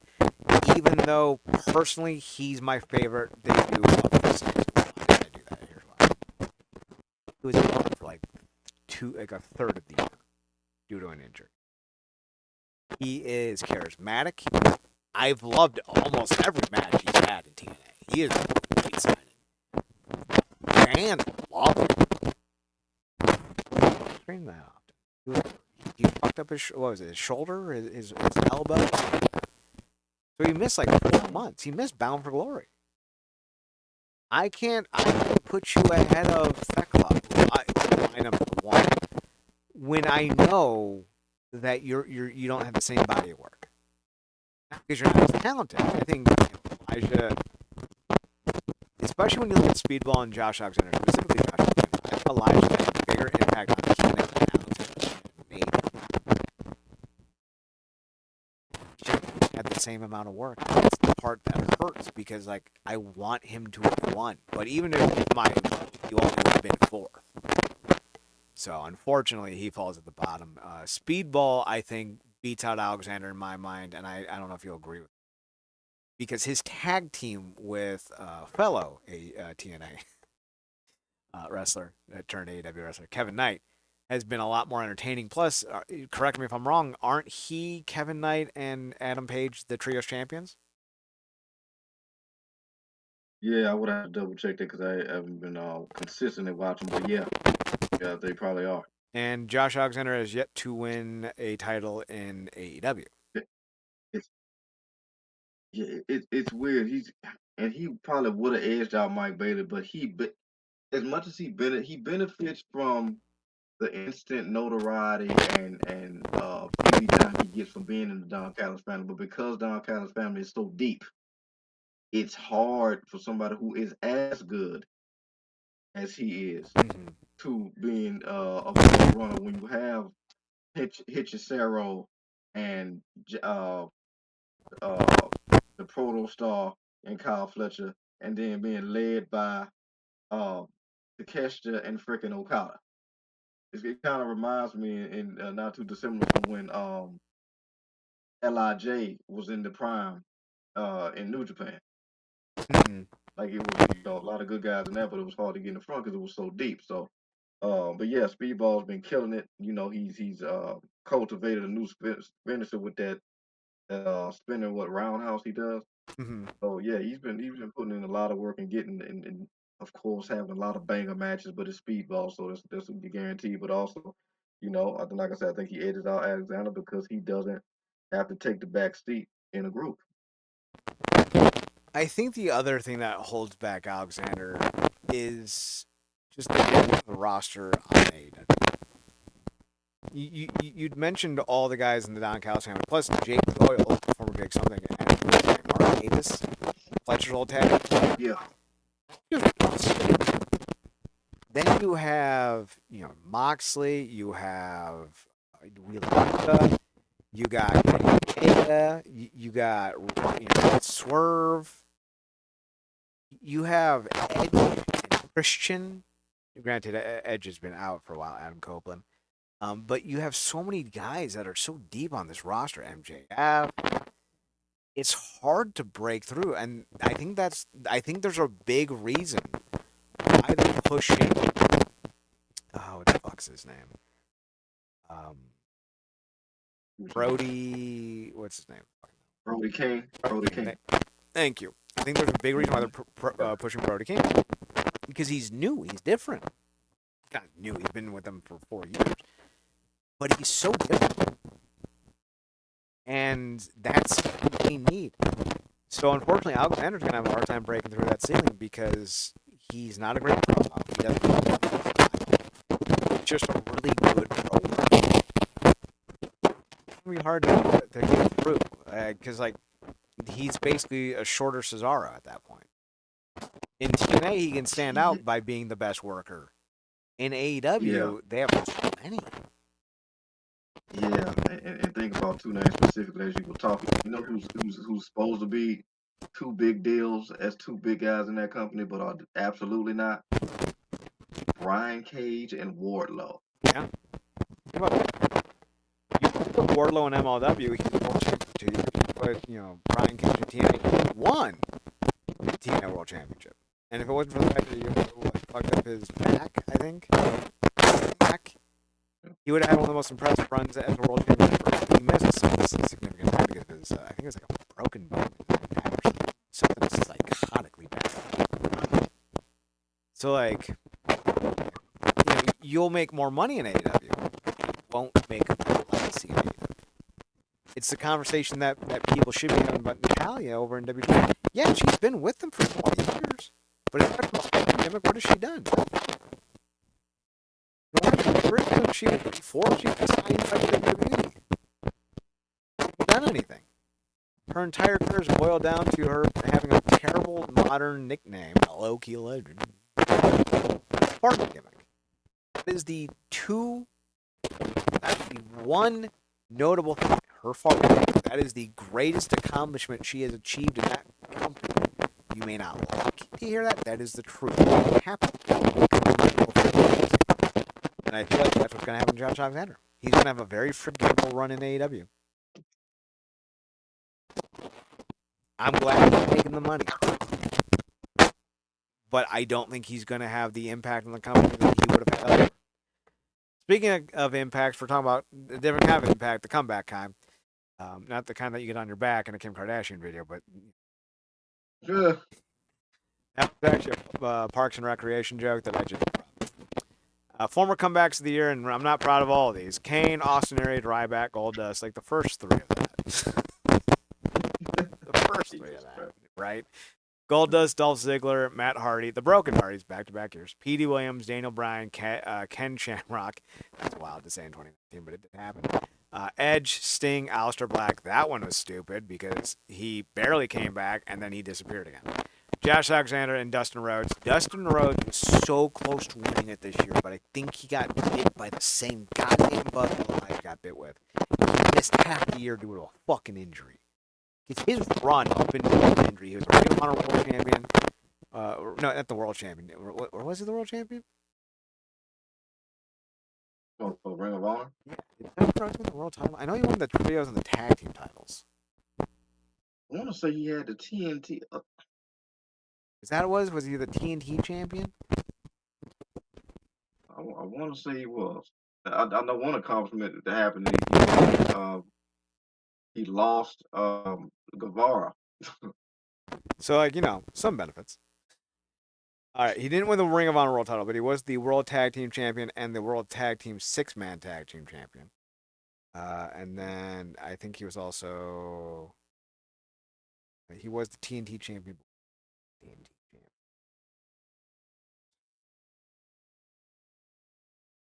even though personally he's my favorite debut of the season. Why did I do that? Here's why. He was out for like a third of the year due to an injury. He is charismatic. I've loved almost every match he's had in TNA. He is a great signing. Fans love him. Scream that often. He fucked up his shoulder, his elbow. So he missed like 4 months. He missed Bound for Glory. I can't put you ahead of Thekla, line number 1, when I know that you don't have the same body of work. Not because you're not as talented. I think Elijah, especially when you look at Speedball and Josh Alexander, specifically Josh Alexander, I think Elijah had a bigger impact on the TNA than Alexander made. He just had the same amount of work. That's the part that hurts because, like, I want him to have won. But even if he only would have been 4th. So, unfortunately, he falls at the bottom. Speedball, I think, beats out Alexander in my mind, and I don't know if you'll agree with me. Because his tag team with fellow TNA wrestler, turned AEW wrestler, Kevin Knight, has been a lot more entertaining. Plus, correct me if I'm wrong, aren't he, Kevin Knight, and Adam Page the Trios champions? Yeah, I would have to double check that because I haven't been consistently watching, but yeah, they probably are. And Josh Alexander has yet to win a title in AEW. It's Yeah, it's weird. He probably would have edged out Mike Bailey, but as much as he benefits from the instant notoriety and TV time he gets from being in the Don Callis family, but because Don Callis family is so deep, it's hard for somebody who is as good as he is Mm-hmm. to being a full runner when you have Hitchesero and uh, the Proto Star and Kyle Fletcher, and then being led by uh, Takeshita and freaking Okada. It kind of reminds me, in not too dissimilar from when Lij was in the prime in New Japan. Mm-hmm. Like it was, a lot of good guys in there, but it was hard to get in the front because it was so deep. So, but yeah, Speedball's been killing it. He's cultivated a new finisher with that spinning roundhouse he does. Mm-hmm. So yeah, he's been putting in a lot of work and getting and of course having a lot of banger matches, but it's Speedball, so that's the guarantee. But also, I think like I said, I think he edges out Alexander because he doesn't have to take the back seat in a group. I think the other thing that holds back Alexander is just the depth of the roster on AEW. You'd mentioned all the guys in the Don Callis family, plus Jake Doyle, former Jake something, and Mark Davis, Fletcher's old tag. Yeah, Then you have, Moxley, you have Wheeler, you got Jada, you got Swerve, you have Edge and Christian. Granted, Edge has been out for a while, Adam Copeland. But you have so many guys that are so deep on this roster. MJF. It's hard to break through, and I think there's a big reason why they're pushing. Oh, what the fuck's his name? Um, Brody. What's his name? Brody King, Brody King. Thank you. I think there's a big reason why they're pushing Brody King because he's new. He's different. Not new. He's been with them for 4 years, but he's so different, and that's what they need. So unfortunately, Alexander's gonna have a hard time breaking through that ceiling because he's not a great profile. He doesn't. He's just a really good pro. It's gonna be hard to get through because he's basically a shorter Cesaro at that point. In TNA, he can stand out by being the best worker. In AEW, they have so many. Yeah, and think about two names specifically as you were talking. You know who's supposed to be two big deals as two big guys in that company, but are absolutely not. Brian Cage and Wardlow. Yeah. You put Wardlow in MLW, he's a world champion. You put, Brian Cage in TNA, he won the TNA World Championship. And if it wasn't for the fact that you fucked up his back, I think, he would have had one of the most impressive runs as a world champion. He missed some significant time because of his, I think it was like a broken bone in his back or something psychotically bad. So, you'll make more money in AEW. You won't make a better legacy in AEW. It's the conversation that people should be having about Natalia over in WWE. Yeah, she's been with them for 20 years. But in the pandemic, what has she done? She was before she got signed by WWE. She hasn't done anything. Her entire career is boiled down to her having a terrible modern nickname, Low Key Legend. Part of the gimmick. That is one notable thing. Her fault. That is the greatest accomplishment she has achieved in that company. You may not like to hear that. That is the truth. It happened. And I feel like that's what's going to happen to Josh Alexander. He's going to have a very forgettable run in AEW. I'm glad he's making the money. But I don't think he's going to have the impact on the company that he would have had elsewhere. Speaking of impacts, we're talking about a different kind of impact, the comeback kind. Not the kind that you get on your back in a Kim Kardashian video, but Yeah. that was actually a Parks and Recreation joke that I just former comebacks of the year, and I'm not proud of all of these. Kane, Austin Aries, Ryback, Goldust, like the first three of that. The first three of Jesus that, Christ. right? Goldust, Dolph Ziggler, Matt Hardy, the Broken Hardys, back-to-back years. Petey Williams, Daniel Bryan, Ken Shamrock. That's wild to say in 2019, but it did happen. Edge, Sting, Aleister Black. That one was stupid because he barely came back and then he disappeared again. Josh Alexander and Dustin Rhodes. Dustin Rhodes was so close to winning it this year, but I think he got bit by the same goddamn bug that Elias got bit with. He missed half the year due to a fucking injury. Because his run up into the injury, he was a Ring of Honor World Champion. No, not the World Champion. Or was he the World Champion? Oh, Ring of Honor? Yeah. Did Dustin Rhodes win the World title? I know he won the trios and the tag team titles. I want to say he had the TNT. Is that what it was? Was he the TNT champion? I want to say he was. I know one accomplishment that happened. He lost Guevara. So, like, some benefits. All right, he didn't win the Ring of Honor World title, but he was the World Tag Team Champion and the World Tag Team Six-Man Tag Team Champion. And then I think he was also he was the TNT Champion. TNT Champion.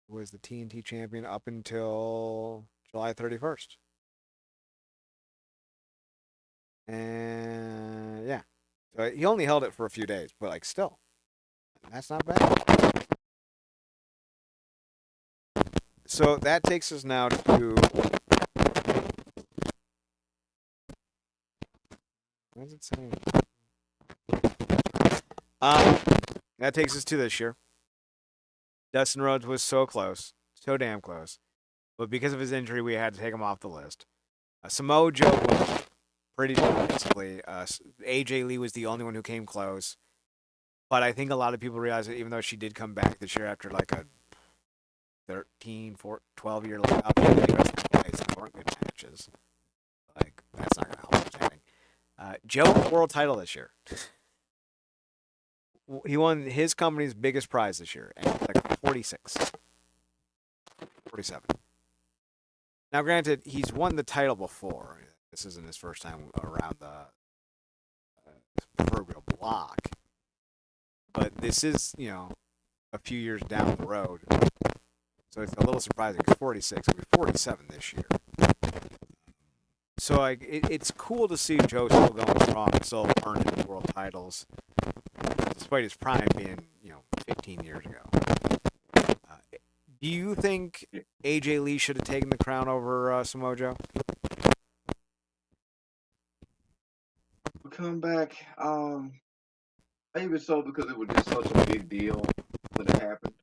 He was the TNT Champion up until July 31st. And yeah, so he only held it for a few days, but like still, that's not bad. So that takes us now to what is it saying? That takes us to this year. Dustin Rhodes was so close, so damn close, but because of his injury, we had to take him off the list. Samoa Joe was pretty basically. AJ Lee was the only one who came close, but I think a lot of people realize that even though she did come back this year after like a 13, 12-year layoff, they weren't good matches. Like that's not gonna help understanding. Joe won the world title this year. He won his company's biggest prize this year, and like 46, 47. Now, granted, he's won the title before. This isn't his first time around the proverbial block, but this is, a few years down the road. So it's a little surprising. He's 46. He'll be 47 this year. So like, it's cool to see Joe still going strong, still earning world titles, despite his prime being, 15 years ago. Do you think AJ Lee should have taken the crown over Samoa Joe? Come back, maybe so because it was just such a big deal when it happened.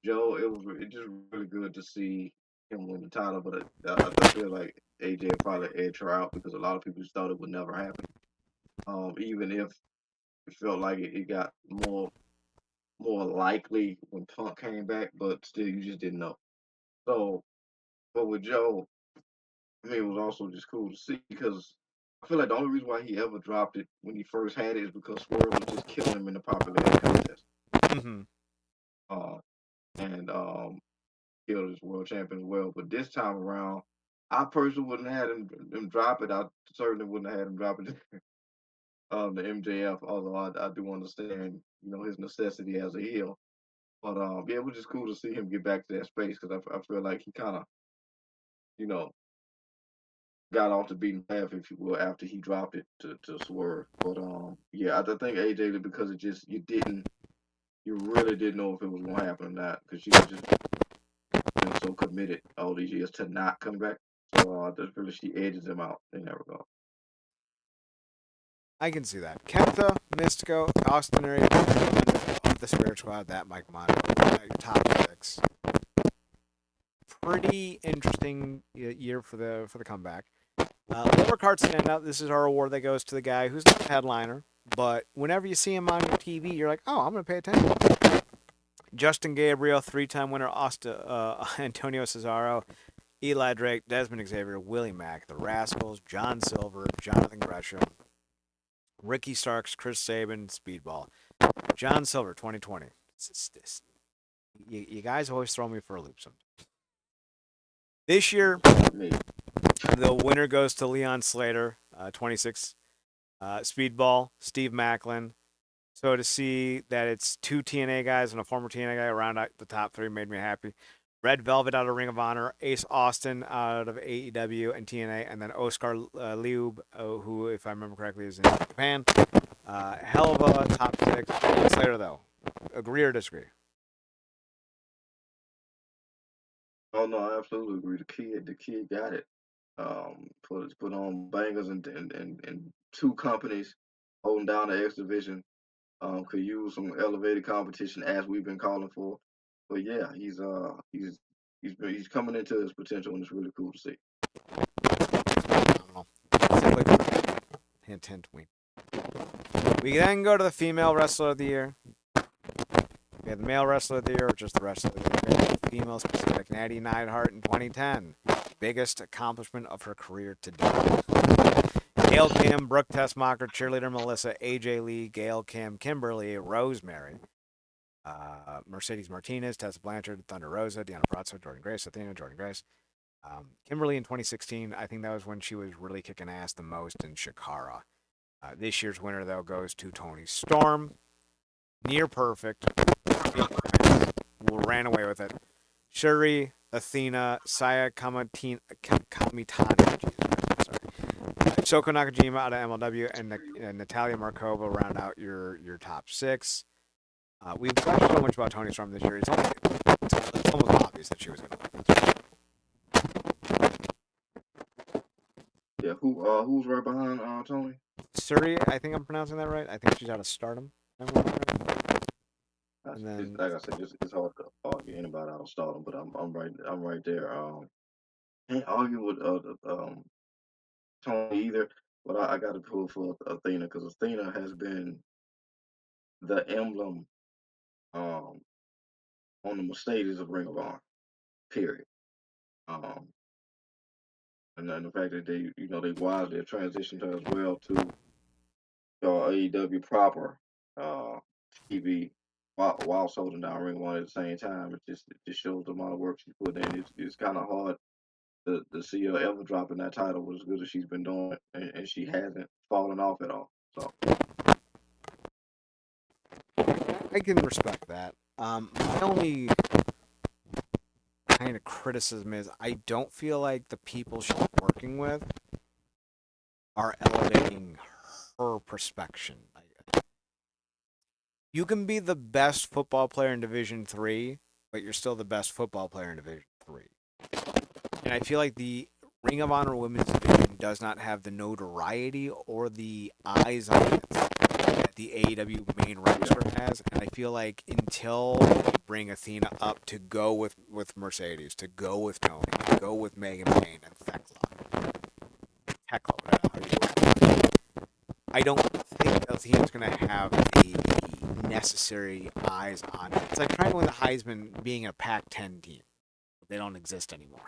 Joe, it just really good to see him win the title, but I feel like AJ probably edged her out because a lot of people just thought it would never happen. Even if it felt like it got more likely when Punk came back, but still you just didn't know. So, but with Joe, I mean, it was also just cool to see because I feel like the only reason why he ever dropped it when he first had it is because Swerve was just killing him in the popularity contest. Mm-hmm. And killed his world champion as well. But this time around, I personally wouldn't have had him drop it. I certainly wouldn't have had him drop it the MJF, although I do understand, his necessity as a heel. But yeah, it was just cool to see him get back to that space because I feel like he kind of, you know, got off the beaten path, if you will, after he dropped it to Swerve. But yeah, I think AJ because it just you really didn't know if it was gonna happen or not because she was just so committed all these years to not come back. So I just really she edges him out in that regard. I can see that. Kenta, Mystico, Austin Aries, of the Spirit Squad, that Mike Mondo, top 6. Pretty interesting year for the comeback. Lower card standout. This is our award that goes to the guy who's not a headliner, but whenever you see him on your TV, you're like, oh, I'm gonna pay attention. Justin Gabriel, 3-time winner, Antonio Cesaro, Eli Drake, Desmond Xavier, Willie Mack, The Rascals, John Silver, Jonathan Gresham, Ricky Starks, Chris Sabin, Speedball. John Silver, 2020. You guys always throw me for a loop sometimes. This year, the winner goes to Leon Slater. 26. Speedball, Steve Macklin. So to see that it's two TNA guys and a former TNA guy around out the top three made me happy. Red Velvet out of Ring of Honor, Ace Austin out of AEW and TNA, and then Oscar Liub, who, if I remember correctly, is in Japan. Hell of a top six. Slater, though. Agree or disagree? Oh no, I absolutely agree. The kid got it. Put on bangers and two companies holding down the X division. Could use some elevated competition as we've been calling for. But yeah, he's coming into his potential, and it's really cool to see. Phenomenal. Simply hint, hint, wink. We then go to the female wrestler of the year. We have the male wrestler of the year, or just the wrestler of the year. Female specific, Natty Neidhart in 2010. Biggest accomplishment of her career to date. Gail Kim, Brooke Tessmacher, Cheerleader Melissa, AJ Lee, Gail Kim, Kimberly, Rosemary, Mercedes Martinez, Tessa Blanchard, Thunder Rosa, Deanna Pratso, Jordan Grace, Athena, Jordan Grace. Kimberly in 2016, I think that was when she was really kicking ass the most in Shakara. This year's winner, though, goes to Toni Storm. Near perfect. Ran away with it. Shuri, Athena, Saya Kamitani, Shoko Nakajima out of MLW, and Natalia Markova round out your top six. We've talked so much about Toni Storm this year. It's almost obvious that she was going to win. Yeah, who's right behind Tony? Suri, I think I'm pronouncing that right. I think she's out of Stardom. And then, like I said, it's hard to argue anybody out of Stardom, but I'm right there. Can't argue with Tony either, but I got to pull for Athena because Athena has been the emblem um on the Mercedes of Ring of Honor. Period. Um, and then the fact that they wisely transitioned her as well to AEW proper uh, TV while holding down Ring of Honor at the same time. It just shows the amount of work she put in. It's kind of hard to see her ever dropping that title as good as she's been doing, and she hasn't fallen off at all. So I can respect that. My only kind of criticism is I don't feel like the people she's working with are elevating her perspection. You can be the best football player in Division 3, but you're still the best football player in Division 3. And I feel like the Ring of Honor Women's Division does not have the notoriety or the eyes on it that the AEW main roster has. And I feel like until they bring Athena up to go with Mercedes, to go with Tony, to go with Megan Payne and Thekla, I don't think Athena's going to have the necessary eyes on it. It's like trying to win the Heisman being a Pac-10 team. They don't exist anymore.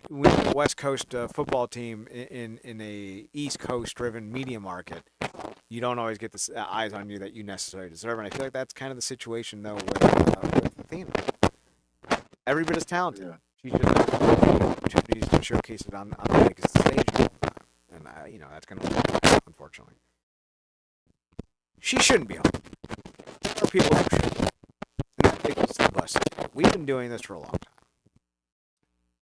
When the West Coast football team in a East Coast driven media market, you don't always get the eyes on you that you necessarily deserve. And I feel like that's kind of the situation, though, with Athena. Every bit is talented. Yeah. She just has opportunities to showcase it on the biggest stage all the time. And, that's going to work, unfortunately. She shouldn't be home. There are people who should. And that takes us to the bus. We've been doing this for a long time.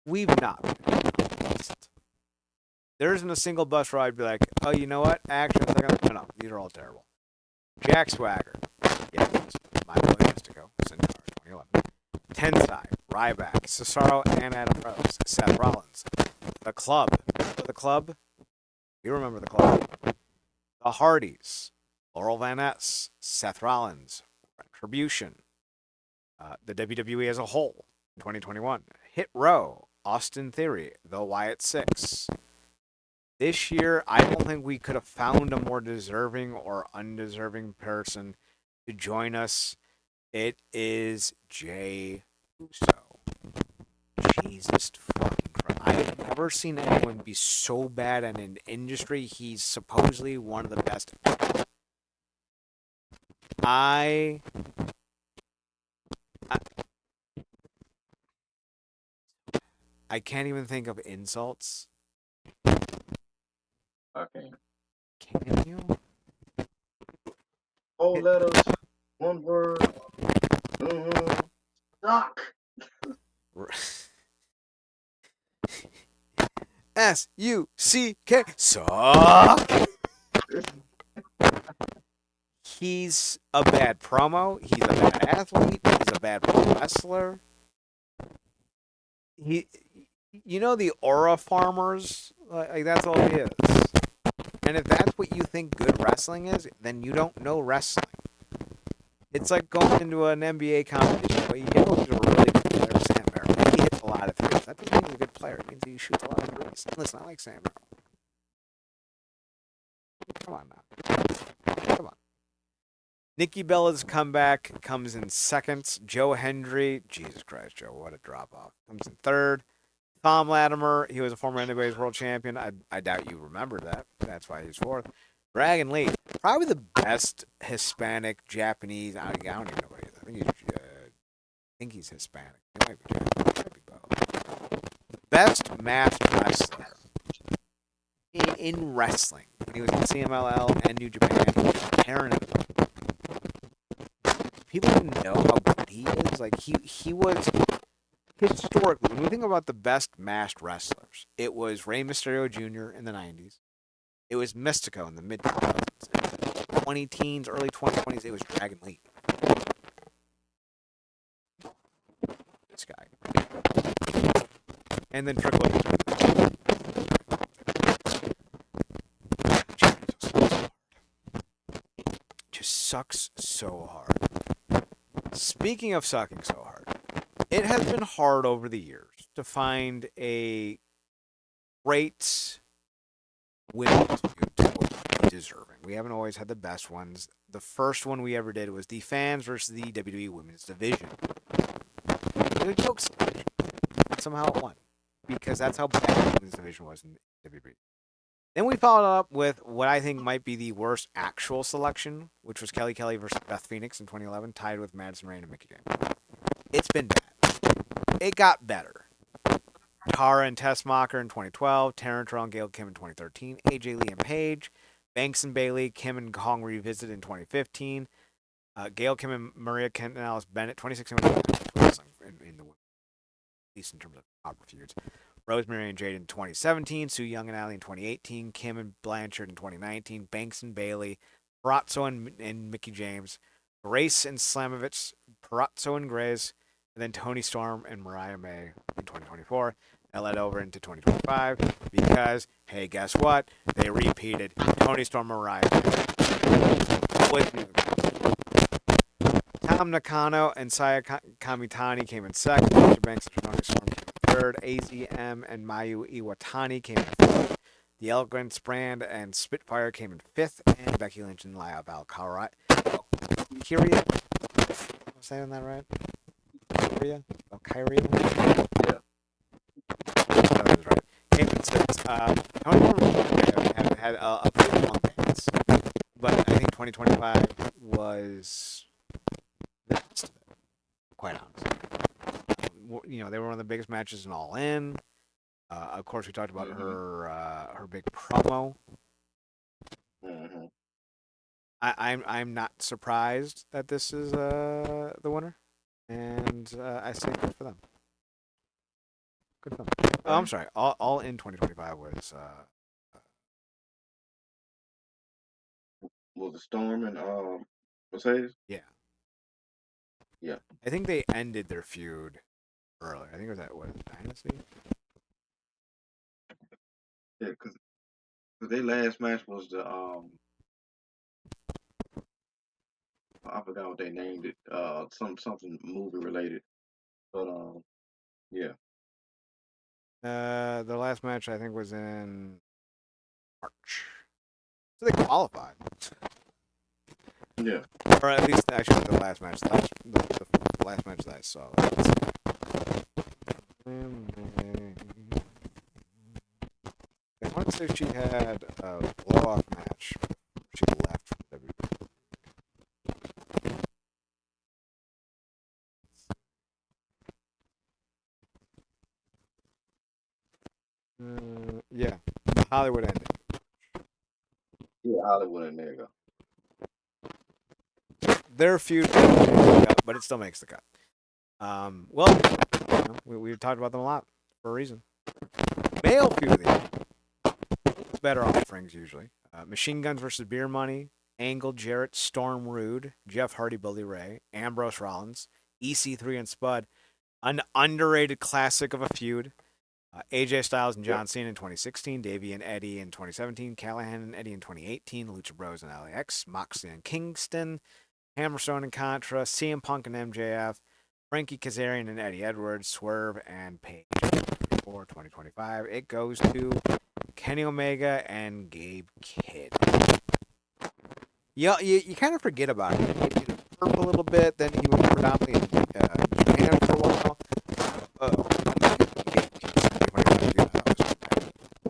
We've not been honest. There isn't a single bus where I'd be like, oh, you know what? Actually, no, these are all terrible. Jack Swagger. Yeah, my boy Mystico. Centaur 2011. Tensai. Ryback. Cesaro and Adam Rose. Seth Rollins. The Club. The Club. You remember the Club. The Hardys. Laurel Van Ness. Seth Rollins. Retribution. The WWE as a whole. 2021. Hit Row. Austin Theory. The Wyatt Six. This year, I don't think we could have found a more deserving or undeserving person to join us. It is Jey Uso. Jesus fucking Christ. I've never seen anyone be so bad in an industry. He's supposedly one of the best ever. I can't even think of insults I can't. Can you? 4 letters, 1 word. Suck. S-U-C-K. Suck. He's a bad promo. He's a bad athlete. He's a bad wrestler. He, the aura farmers. Like that's all he is. And if that's what you think good wrestling is, then you don't know wrestling. It's like going into an NBA competition where you get those really good players. Sam Merrill. He hits a lot of threes. That doesn't mean he's a good player. It means he shoots a lot of threes. Listen, I like Sam Merrill. Come on now. Come on. Nikki Bella's comeback comes in second. Joe Hendry, Jesus Christ, Joe, what a drop off. Comes in third. Tom Latimer, he was a former NWA's world champion. I doubt you remembered that. That's why he's fourth. Dragon Lee, probably the best Hispanic Japanese. I don't even know what he is. I think he's Hispanic. He might be Japanese. Might be both. Best masked wrestler in wrestling. When he was in CMLL and New Japan, he was tearing it up. People didn't know how good he is. Like he was historically. When we think about the best masked wrestlers, it was Rey Mysterio Jr. in the '90s. It was Mystico in the mid 2000s. 20 teens, early 2020s, it was Dragon Lee. This guy. And then Triple H. Just sucks so hard. Speaking of sucking so hard, it has been hard over the years to find a great women's feud totally deserving. We haven't always had the best ones. The first one we ever did was the fans versus the WWE Women's Division. It was a joke selection. Somehow it won. Because that's how bad the Women's Division was in WWE. Then we followed up with what I think might be the worst actual selection, which was Kelly Kelly versus Beth Phoenix in 2011, tied with Madison Rayne and Mickie James. It's been bad. It got better. Cara and Tess Mocker in 2012, Taryn Terrell and Gail Kim in 2013, AJ Lee and Paige, Banks and Bailey, Kim and Kong Revisited in 2015, Gail Kim and Maria Kanellis Bennett 2016 in the at least in terms of proper feuds. Rosemary and Jade in 2017, Sue Young and Allie in 2018, Kim and Blanchard in 2019, Banks and Bailey, Perazzo and Mickie James, Grace and Slamovich, Perazzo and Grace, and then Toni Storm and Mariah May in 2024. That led over into 2025 because, hey, guess what? They repeated Toni Storm, Mariah May. Tam Nakano and Saya Kamitani came in second. Sasha Banks and Toni Storm came in third. AZM and Mayu Iwatani came in fourth. The Elegance Brand and Spitfire came in fifth. And Becky Lynch and Laya Valkyria. I'm saying that right? Valkyria? Yeah. That was right. Came in sixth. Tony had a pretty long dance. But I think 2025 was the best of it, quite honestly. They were one of the biggest matches in All In. Of course, we talked about her big promo. Mm-hmm. I'm not surprised that this is the winner, and I say good for them. Good for them. Oh, I'm sorry. All In 2025 was. Was it Storm and Mercedes? Yeah. Yeah. I think they ended their feud earlier. I think it was Dynasty? Yeah, because their last match was the I forgot what they named it. Something movie related. But yeah. The last match I think was in March. So they qualified. Yeah. Or at least actually the last match. The last match that I saw. I want to say she had a blow-off match. She left from WWE. Yeah, Hollywood ending. Hollywood and there you go. Their feud, but it still makes the cut. Well, we've talked about them a lot for a reason. Male feud of the year. It's better offerings usually. Machine Guns versus Beer Money. Angle, Jarrett, Storm Rude, Jeff Hardy, Billy Ray, Ambrose Rollins, EC3 and Spud. An underrated classic of a feud. AJ Styles and Yep. John Cena in 2016, Davey and Eddie in 2017, Callahan and Eddie in 2018, Lucha Bros and LAX, Moxley and Kingston, Hammerstone and Contra, CM Punk and MJF, Frankie Kazarian and Eddie Edwards, Swerve and Paige for 2025. It goes to Kenny Omega and Gabe Kidd. You kind of forget about it. He did Purple a little bit, then he was predominantly in Japan for a while.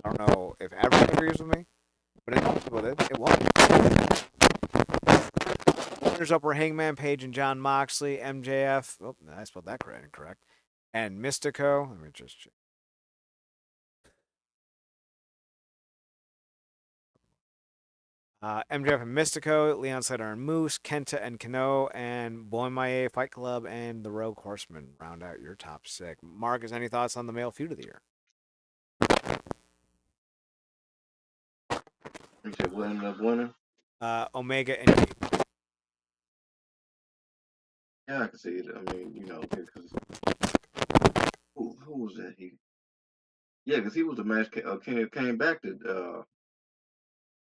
I don't know if everyone agrees with me, but it won. Runners up were Hangman Page and John Moxley, MJF. Oh, I spelled that incorrect. And Mystico. Let me just check. MJF and Mystico, Leon Slater and Moose, Kenta and Kano, and Boy Maye Fight Club and the Rogue Horsemen round out your top six. Mark, is any thoughts on the male feud of the year? You said what ended up winning? Omega and Gabe. Yeah, I can see it. I mean, because who was that? Yeah, because he was the match Kenny came back to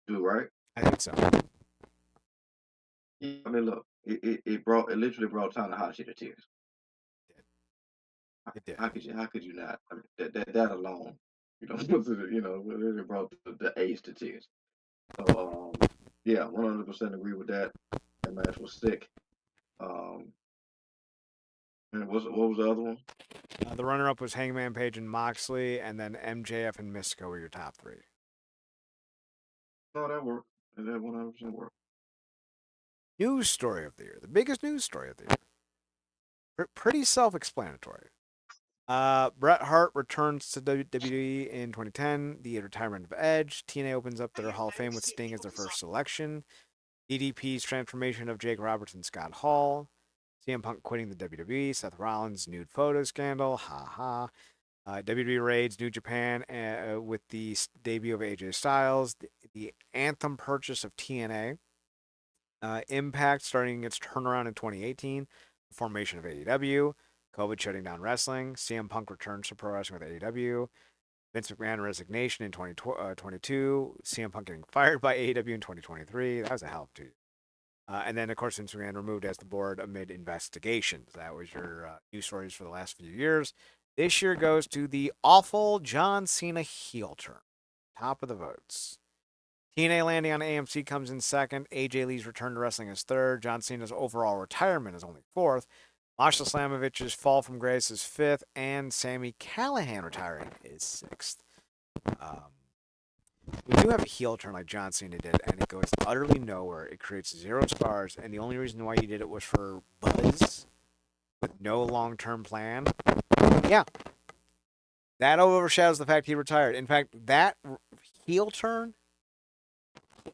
do, right? I think so. Yeah, I mean, look, it literally brought Tanahashi to tears. It did. How could you not? I mean, that alone, it brought the ace to tears. So yeah, 100% agree with that. That match was sick. And what was the other one? The runner-up was Hangman Page and Moxley, and then MJF and Mystico were your top three. No, that worked. That 100% worked. News story of the year. The biggest news story of the year. Pretty self-explanatory. Bret Hart returns to WWE in 2010. The retirement of Edge. TNA opens up their Hall of Fame with Sting as their first selection. DDP's transformation of Jake Roberts and Scott Hall. CM Punk quitting the WWE. Seth Rollins' nude photo scandal. Ha ha. WWE raids New Japan with the debut of AJ Styles. The Anthem purchase of TNA. Impact starting its turnaround in 2018. The formation of AEW. COVID shutting down wrestling. CM Punk returns to pro wrestling with AEW. Vince McMahon resignation in 2022. CM Punk getting fired by AEW in 2023. That was a hell of a 2 years. And then, of course, Vince McMahon removed as the board amid investigations. That was your news stories for the last few years. This year goes to the awful John Cena heel turn. Top of the votes. TNA landing on AMC comes in second. AJ Lee's return to wrestling is third. John Cena's overall retirement is only fourth. Masha Slamovich's fall from grace is fifth. And Sami Callihan retiring is sixth. We do have a heel turn like John Cena did, and it goes utterly nowhere. It creates 0 stars, and the only reason why he did it was for buzz with no long-term plan. Yeah. That overshadows the fact he retired. In fact, that heel turn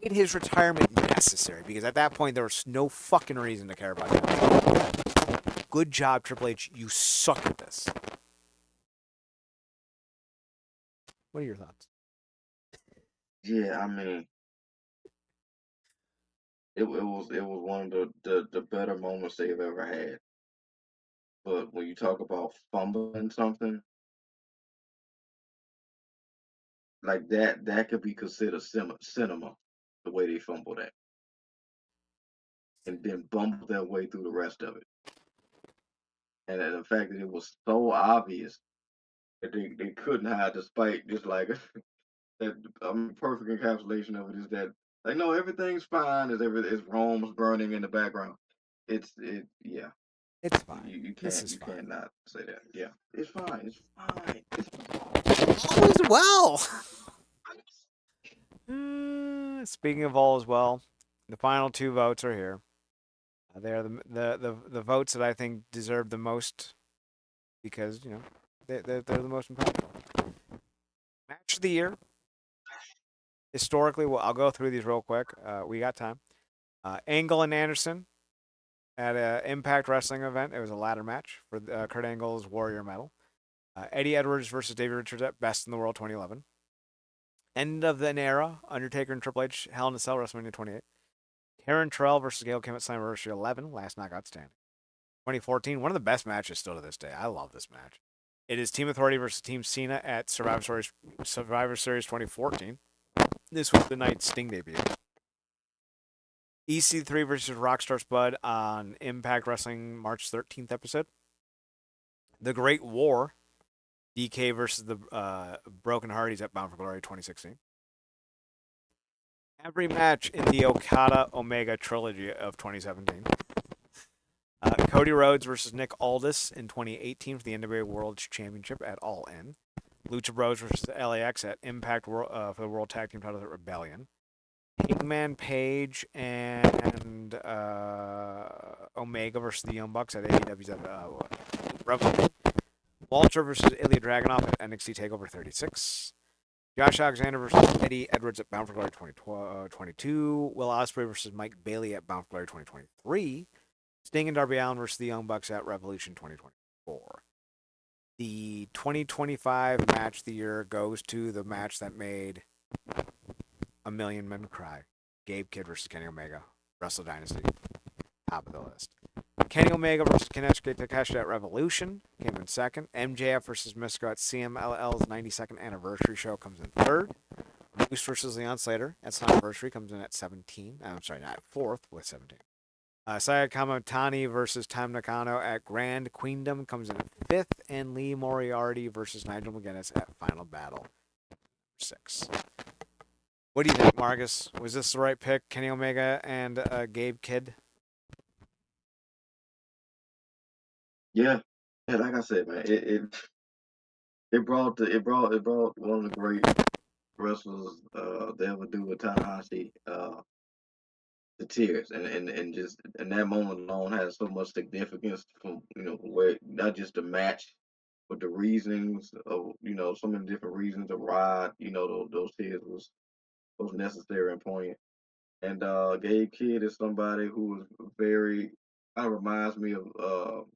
made his retirement necessary because at that point there was no fucking reason to care about him. Good job, Triple H. You suck at this. What are your thoughts? Yeah, I mean, it was one of the better moments they've ever had. But when you talk about fumbling something like that could be considered cinema, the way they fumbled that, and then bumbled their way through the rest of it. And the fact that it was so obvious that they couldn't hide, despite just like that. I mean, perfect encapsulation of it is that like no, everything's fine. As Rome's burning in the background. Yeah. It's fine. You This can't is you fine. cannot say that. Yeah, it's fine. It's fine. It's All is well. Speaking of all as well, the final 2 votes are here. They are the votes that I think deserve the most because they're the most impactful. Match of the year. Historically, well, I'll go through these real quick. We got time. Angle and Anderson at an Impact Wrestling event. It was a ladder match for Kurt Angle's Warrior medal. Eddie Edwards versus David Richards at Best in the World 2011. End of an era. Undertaker and Triple H, Hell in a Cell, WrestleMania 28. Taryn Terrell versus Gail Kim at Slammiversary 11, last knockout standing. 2014, one of the best matches still to this day. I love this match. It is Team Authority versus Team Cena at Survivor Series 2014. This was the night Sting debuted. EC3 versus Rockstar Spud on Impact Wrestling March 13th episode. The Great War, DK versus the Broken Hardys at Bound for Glory 2016. Every match in the Okada Omega trilogy of 2017. Cody Rhodes versus Nick Aldis in 2018 for the NWA World Championship at All In. Lucha Bros versus LAX at Impact for the World Tag Team titles at Rebellion. Hangman Page and Omega versus the Young Bucks at AEW's Revolution. Walter versus Ilya Dragunov at NXT TakeOver 36. Josh Alexander versus Eddie Edwards at Bound for Glory 2022. Will Ospreay versus Mike Bailey at Bound for Glory 2023. Sting and Darby Allin versus the Young Bucks at Revolution 2024. The 2025 match of the year goes to the match that made a million men cry. Gabe Kidd versus Kenny Omega. Wrestle Dynasty. Top of the list. Kenny Omega versus Keneshige Takeshi at Revolution came in second. MJF versus Mystico at CMLL's 92nd anniversary show comes in third. Moose versus Leon Slater at Slammiversary comes in at 17. I'm sorry, not fourth with 17. Saya Kamatani versus Tam Nakano at Grand Queendom comes in at fifth. And Lee Moriarty versus Nigel McGuinness at Final Battle 6. What do you think, Marcus? Was this the right pick? Kenny Omega and Gabe Kidd? Yeah, yeah. Like I said, man, it brought one of the great wrestlers they ever do with Tanahashi to tears, and just and that moment alone has so much significance from where not just the match, but the reasons of so many different reasons of why those tears was necessary and poignant. And Gabe Kidd is somebody who was very kind of reminds me of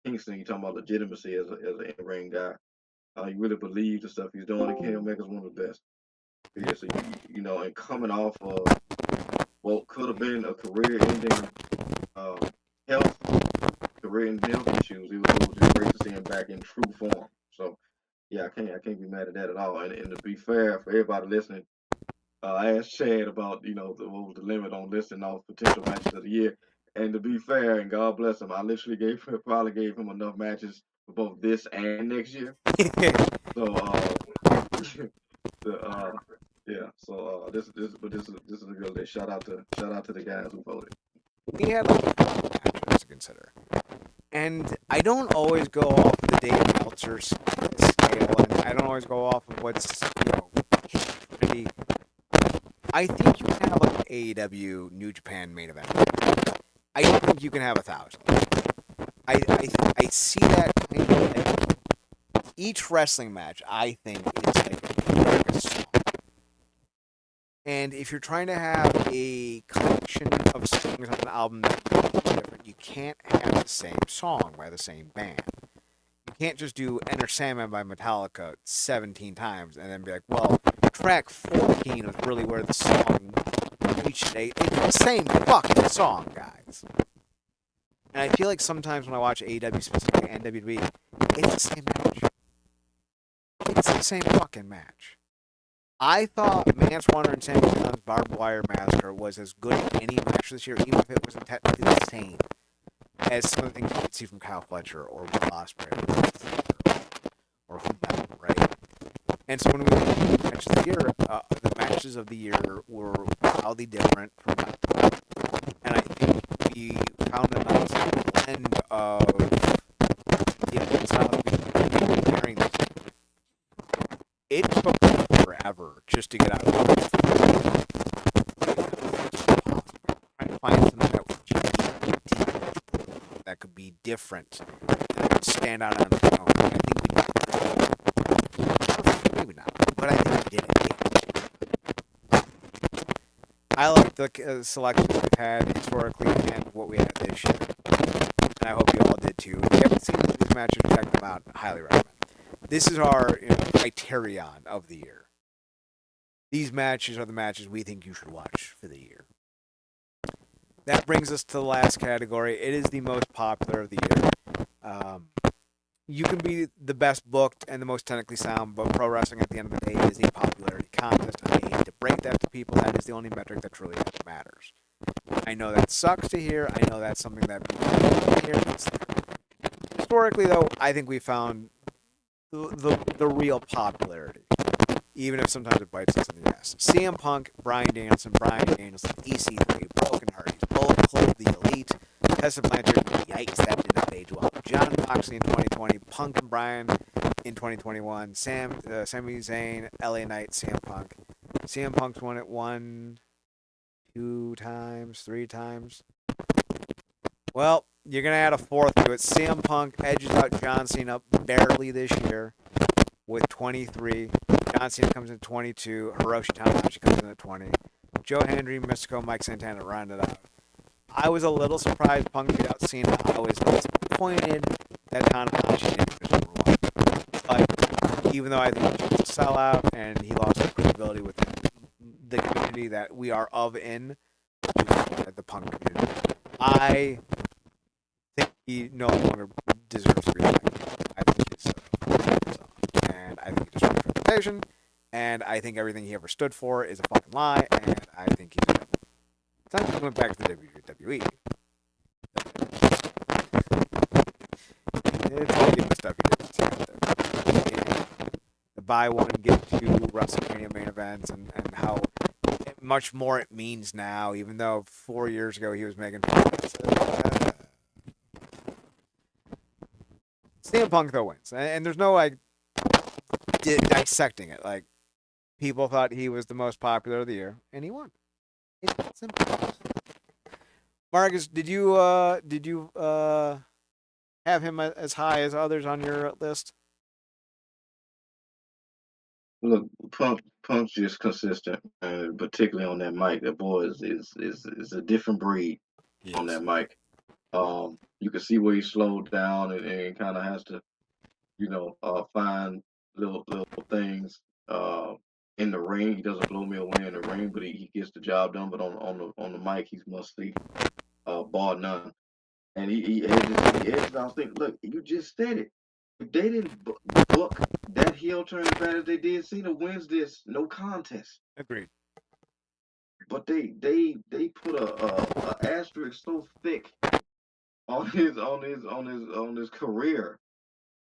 Kingston. You talking about legitimacy as an in ring guy. You really believe the stuff he's doing. And Kenny Omega's one of the best. Yeah, so and coming off of what could have been a career-ending health, career-ending health issues, it was just great to see him back in true form. So yeah, I can't be mad at that at all. And to be fair, for everybody listening, I asked Chad about what was the limit on listing off potential matches of the year. And to be fair, and God bless him, I literally probably gave him enough matches for both this and next year. So yeah. So this is a good day. Shout out to the guys who voted. We had like matches to consider, and I don't always go off the Dave Meltzer scale, and I don't always go off of what's pretty. I think you can have like an AEW New Japan main event. I don't think you can have 1,000. I see that kind of like each wrestling match. I think is like a song. And if you're trying to have a collection of songs on an album that's different, you can't have the same song by the same band. You can't just do Enter Sandman by Metallica 17 times and then be like, well, track 14 is really where the song reached. It's the same fucking song, guys. And I feel like sometimes when I watch AEW specifically and WWE, it's the same match. It's the same fucking match. I thought Mance Warner and Sami Zayn's Barbed Wire Massacre was as good as any match this year, even if it wasn't technically the same as some of the things you could see from Kyle Fletcher or Will Ospreay or whomever, right? And so when we look at the matches of the year were wildly different from that. And I think we found a nice blend of it's not like comparing this. It took forever just to get out of it. Trying to find something that could be different, that could stand out on its own. I think we did. Maybe not, but I think we did it. the selections we've had historically and what we had this year. And I hope you all did too. If you haven't seen these matches, check them out. Highly recommend. This is our criterion of the year. These matches are the matches we think you should watch for the year. That brings us to the last category. It is the most popular of the year. You can be the best booked and the most technically sound, but pro wrestling at the end of the day is a popularity contest. I hate to break that to people. That is the only metric that truly matters. I know that sucks to hear. I know that's something that people don't hear. Historically, though, I think we found the real popularity, even if sometimes it bites us in the ass. CM Punk, Bryan Danielson, EC3, Broken Heart, Bullet Club, The Elite, Tessa Blanchard, yikes, that did not age well. Jon Moxley in 2020, Punk and Bryan in 2021, Sami Zayn, LA Knight, CM Punk. CM Punk's won it 1, 2 times, 3 times. Well, you're going to add a fourth to it. CM Punk edges out John Cena barely this year with 23. John Cena comes in 22. Hiroshi Tanahashi comes in at 20. Joe Hendry, Mystico, Mike Santana rounded out. I was a little surprised Punk beat out Cena. I was disappointed that Tanahashi didn't finish number 1. But even though I think he was a sellout and he lost his credibility with the community that we are of in, the Punk community, I think he no longer deserves to be elected. I think he's and I think he destroyed his reputation, and I think everything he ever stood for is a fucking lie, and I think he's good. It's time he went back to the WWE. It's all the stuff he did out there. The buy one, get two WrestleMania main events, and how much more it means now, even though 4 years ago he was making CM Punk though wins, and there's no like dissecting it. Like, people thought he was the most popular of the year, and he won. It's simple. Marcus, did you have him as high as others on your list? Look, Punk's just consistent, and particularly on that mic. That boy is a different breed on that mic. You can see where he slowed down and kind of has to, find little things in the ring. He doesn't blow me away in the ring, but he gets the job done. But on the mic, he's must see, bar none. And he edges. I was thinking, look, you just said it. If they didn't book that heel turn as bad as they did, Cena wins this no contest. Agreed. But they put a asterisk so thick on his career,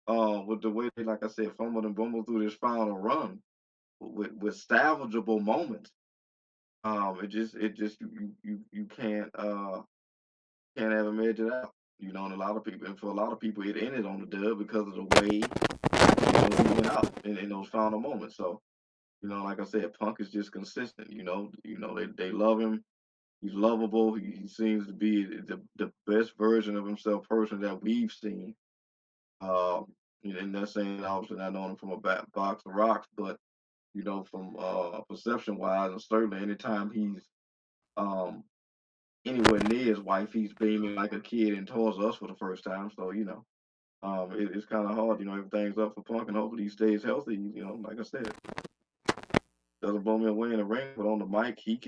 with the way they, like I said, fumbled and bumbled through this final run with salvageable moments. It just you can't have him edge it out. And for a lot of people, it ended on the dub because of the way he went out in those final moments. So, like I said, Punk is just consistent. They love him. He's lovable. He seems to be the best version of himself person that we've seen. And that's saying obviously not knowing him from a box of rocks, but from perception wise, and certainly anytime he's anywhere near his wife, he's beaming like a kid and towards us for the first time. So it's kind of hard. Everything's up for Punk, and hopefully he stays healthy. Like I said, doesn't blow me away in the ring, but on the mic, he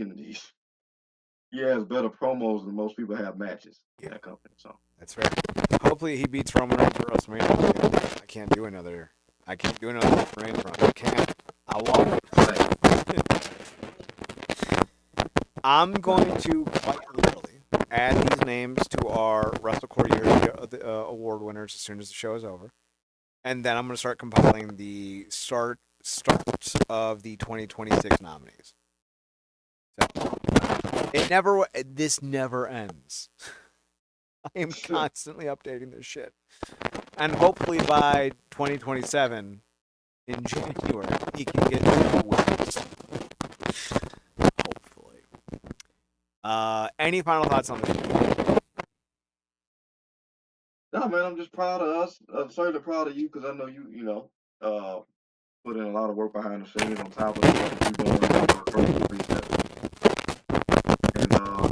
has better promos than most people have matches in that company. So that's right. Hopefully he beats Roman Reigns for WrestleMania. I can't do another Reigns run. I can't. I won't. I'm going to quite literally add these names to our WrestleCore Year award winners as soon as the show is over, and then I'm going to start compiling the start of the 2026 nominees. So, this never ends. I am constantly updating this shit, and hopefully by 2027 in January he can get to wins. Hopefully. Any final thoughts on this? No, man, I'm just proud of us. I'm certainly proud of you because I know you put in a lot of work behind the scenes on top of the work you're doing.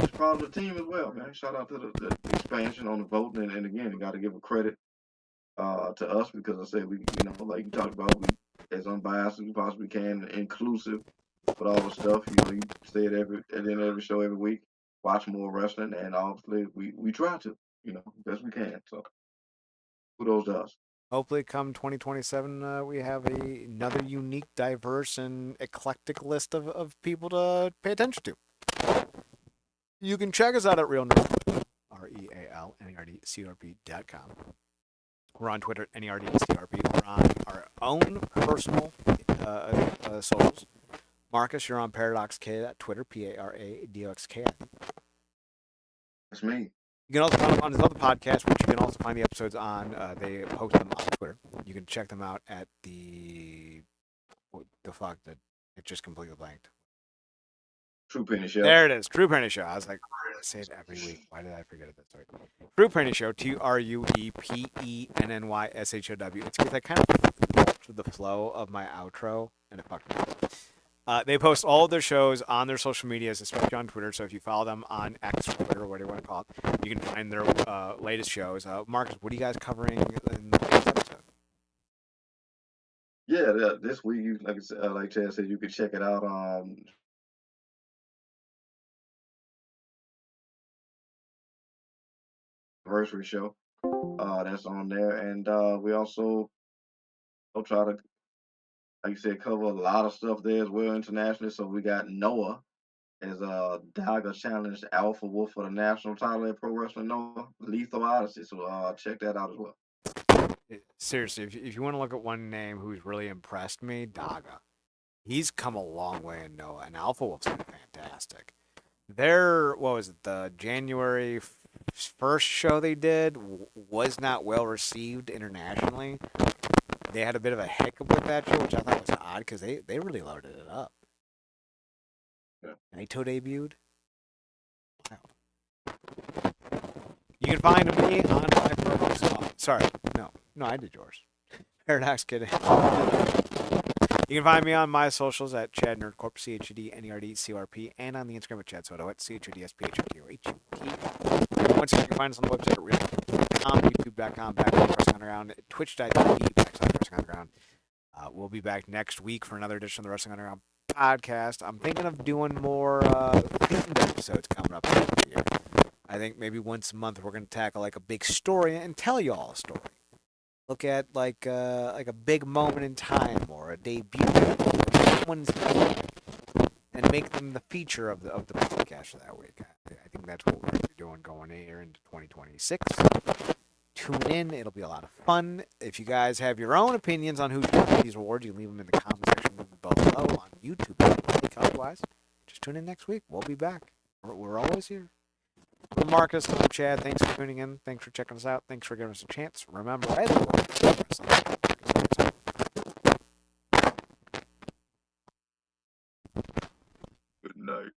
is part of the team as well, man. Shout out to the expansion on the voting, and again, you got to give a credit to us because I said we, like you talked about, we as unbiased as we possibly can, inclusive with all the stuff. You say it at the end of every show every week. Watch more wrestling, and obviously we try to, best we can. So kudos to us. Hopefully, come 2027, we have another unique, diverse, and eclectic list of people to pay attention to. You can check us out at Real Nerd, RealNerdCRP.com. We're on Twitter at NERDCRP. We're on our own personal socials. Marcus, you're on Paradox Kid at Twitter, PARADOXK. That's me. You can also find them on his other podcast, which you can also find the episodes on. They post them on Twitter. You can check them out at what the fuck, that it just completely blanked. True Penny Show. There it is, True Penny Show. I was like, I say it every week. Why did I forget it? That's right. True Penny Show, TruePennyShow. It's because I kind of to the flow of my outro, and it fucked me up. They post all of their shows on their social medias, especially on Twitter. So if you follow them on X or Twitter, or whatever you want to call it, you can find their latest shows. Marcus, what are you guys covering in this episode? Yeah, this week, like Chad said, you can check it out on anniversary show. That's on there, and we also try to, like you said, cover a lot of stuff there as well internationally. So we got Noah as Daga challenged Alpha Wolf for the national title at Pro Wrestling Noah, Lethal Odyssey. So check that out as well. Seriously, if you want to look at one name who's really impressed me, Daga. He's come a long way in Noah, and Alpha Wolf's been fantastic. What was it, the January 1st show they did was not well received internationally. They had a bit of a hiccup with that show, which I thought was odd because they really loaded it up. Yeah. Naito debuted. Wow. You can find me on my profile. Sorry, no, I did yours. Paradox Kid. You can find me on my socials at Chad Nerdcorp, CHDNERDCRP, and on the Instagram at Chad Soto at CHDSPHRTOHUT. Once again, you can find us on the website at realnerdcorp.com, youtube.com/WrestlingUnderground, twitch.tv/WrestlingUnderground. We'll be back next week for another edition of the Wrestling Underground podcast. I'm thinking of doing more themed episodes coming up here. I think maybe once a month we're going to tackle like a big story and tell you all a story. Look at like a big moment in time or a debut or someone's and make them the feature of the podcast for that week. I think that's what we're going to be doing going here into 2026. Tune in; it'll be a lot of fun. If you guys have your own opinions on who should get these awards, you can leave them in the comment section below on YouTube. Otherwise, just tune in next week. We'll be back. We're always here. I'm Marcus, I'm Chad. Thanks for tuning in. Thanks for checking us out. Thanks for giving us a chance. Remember, good night.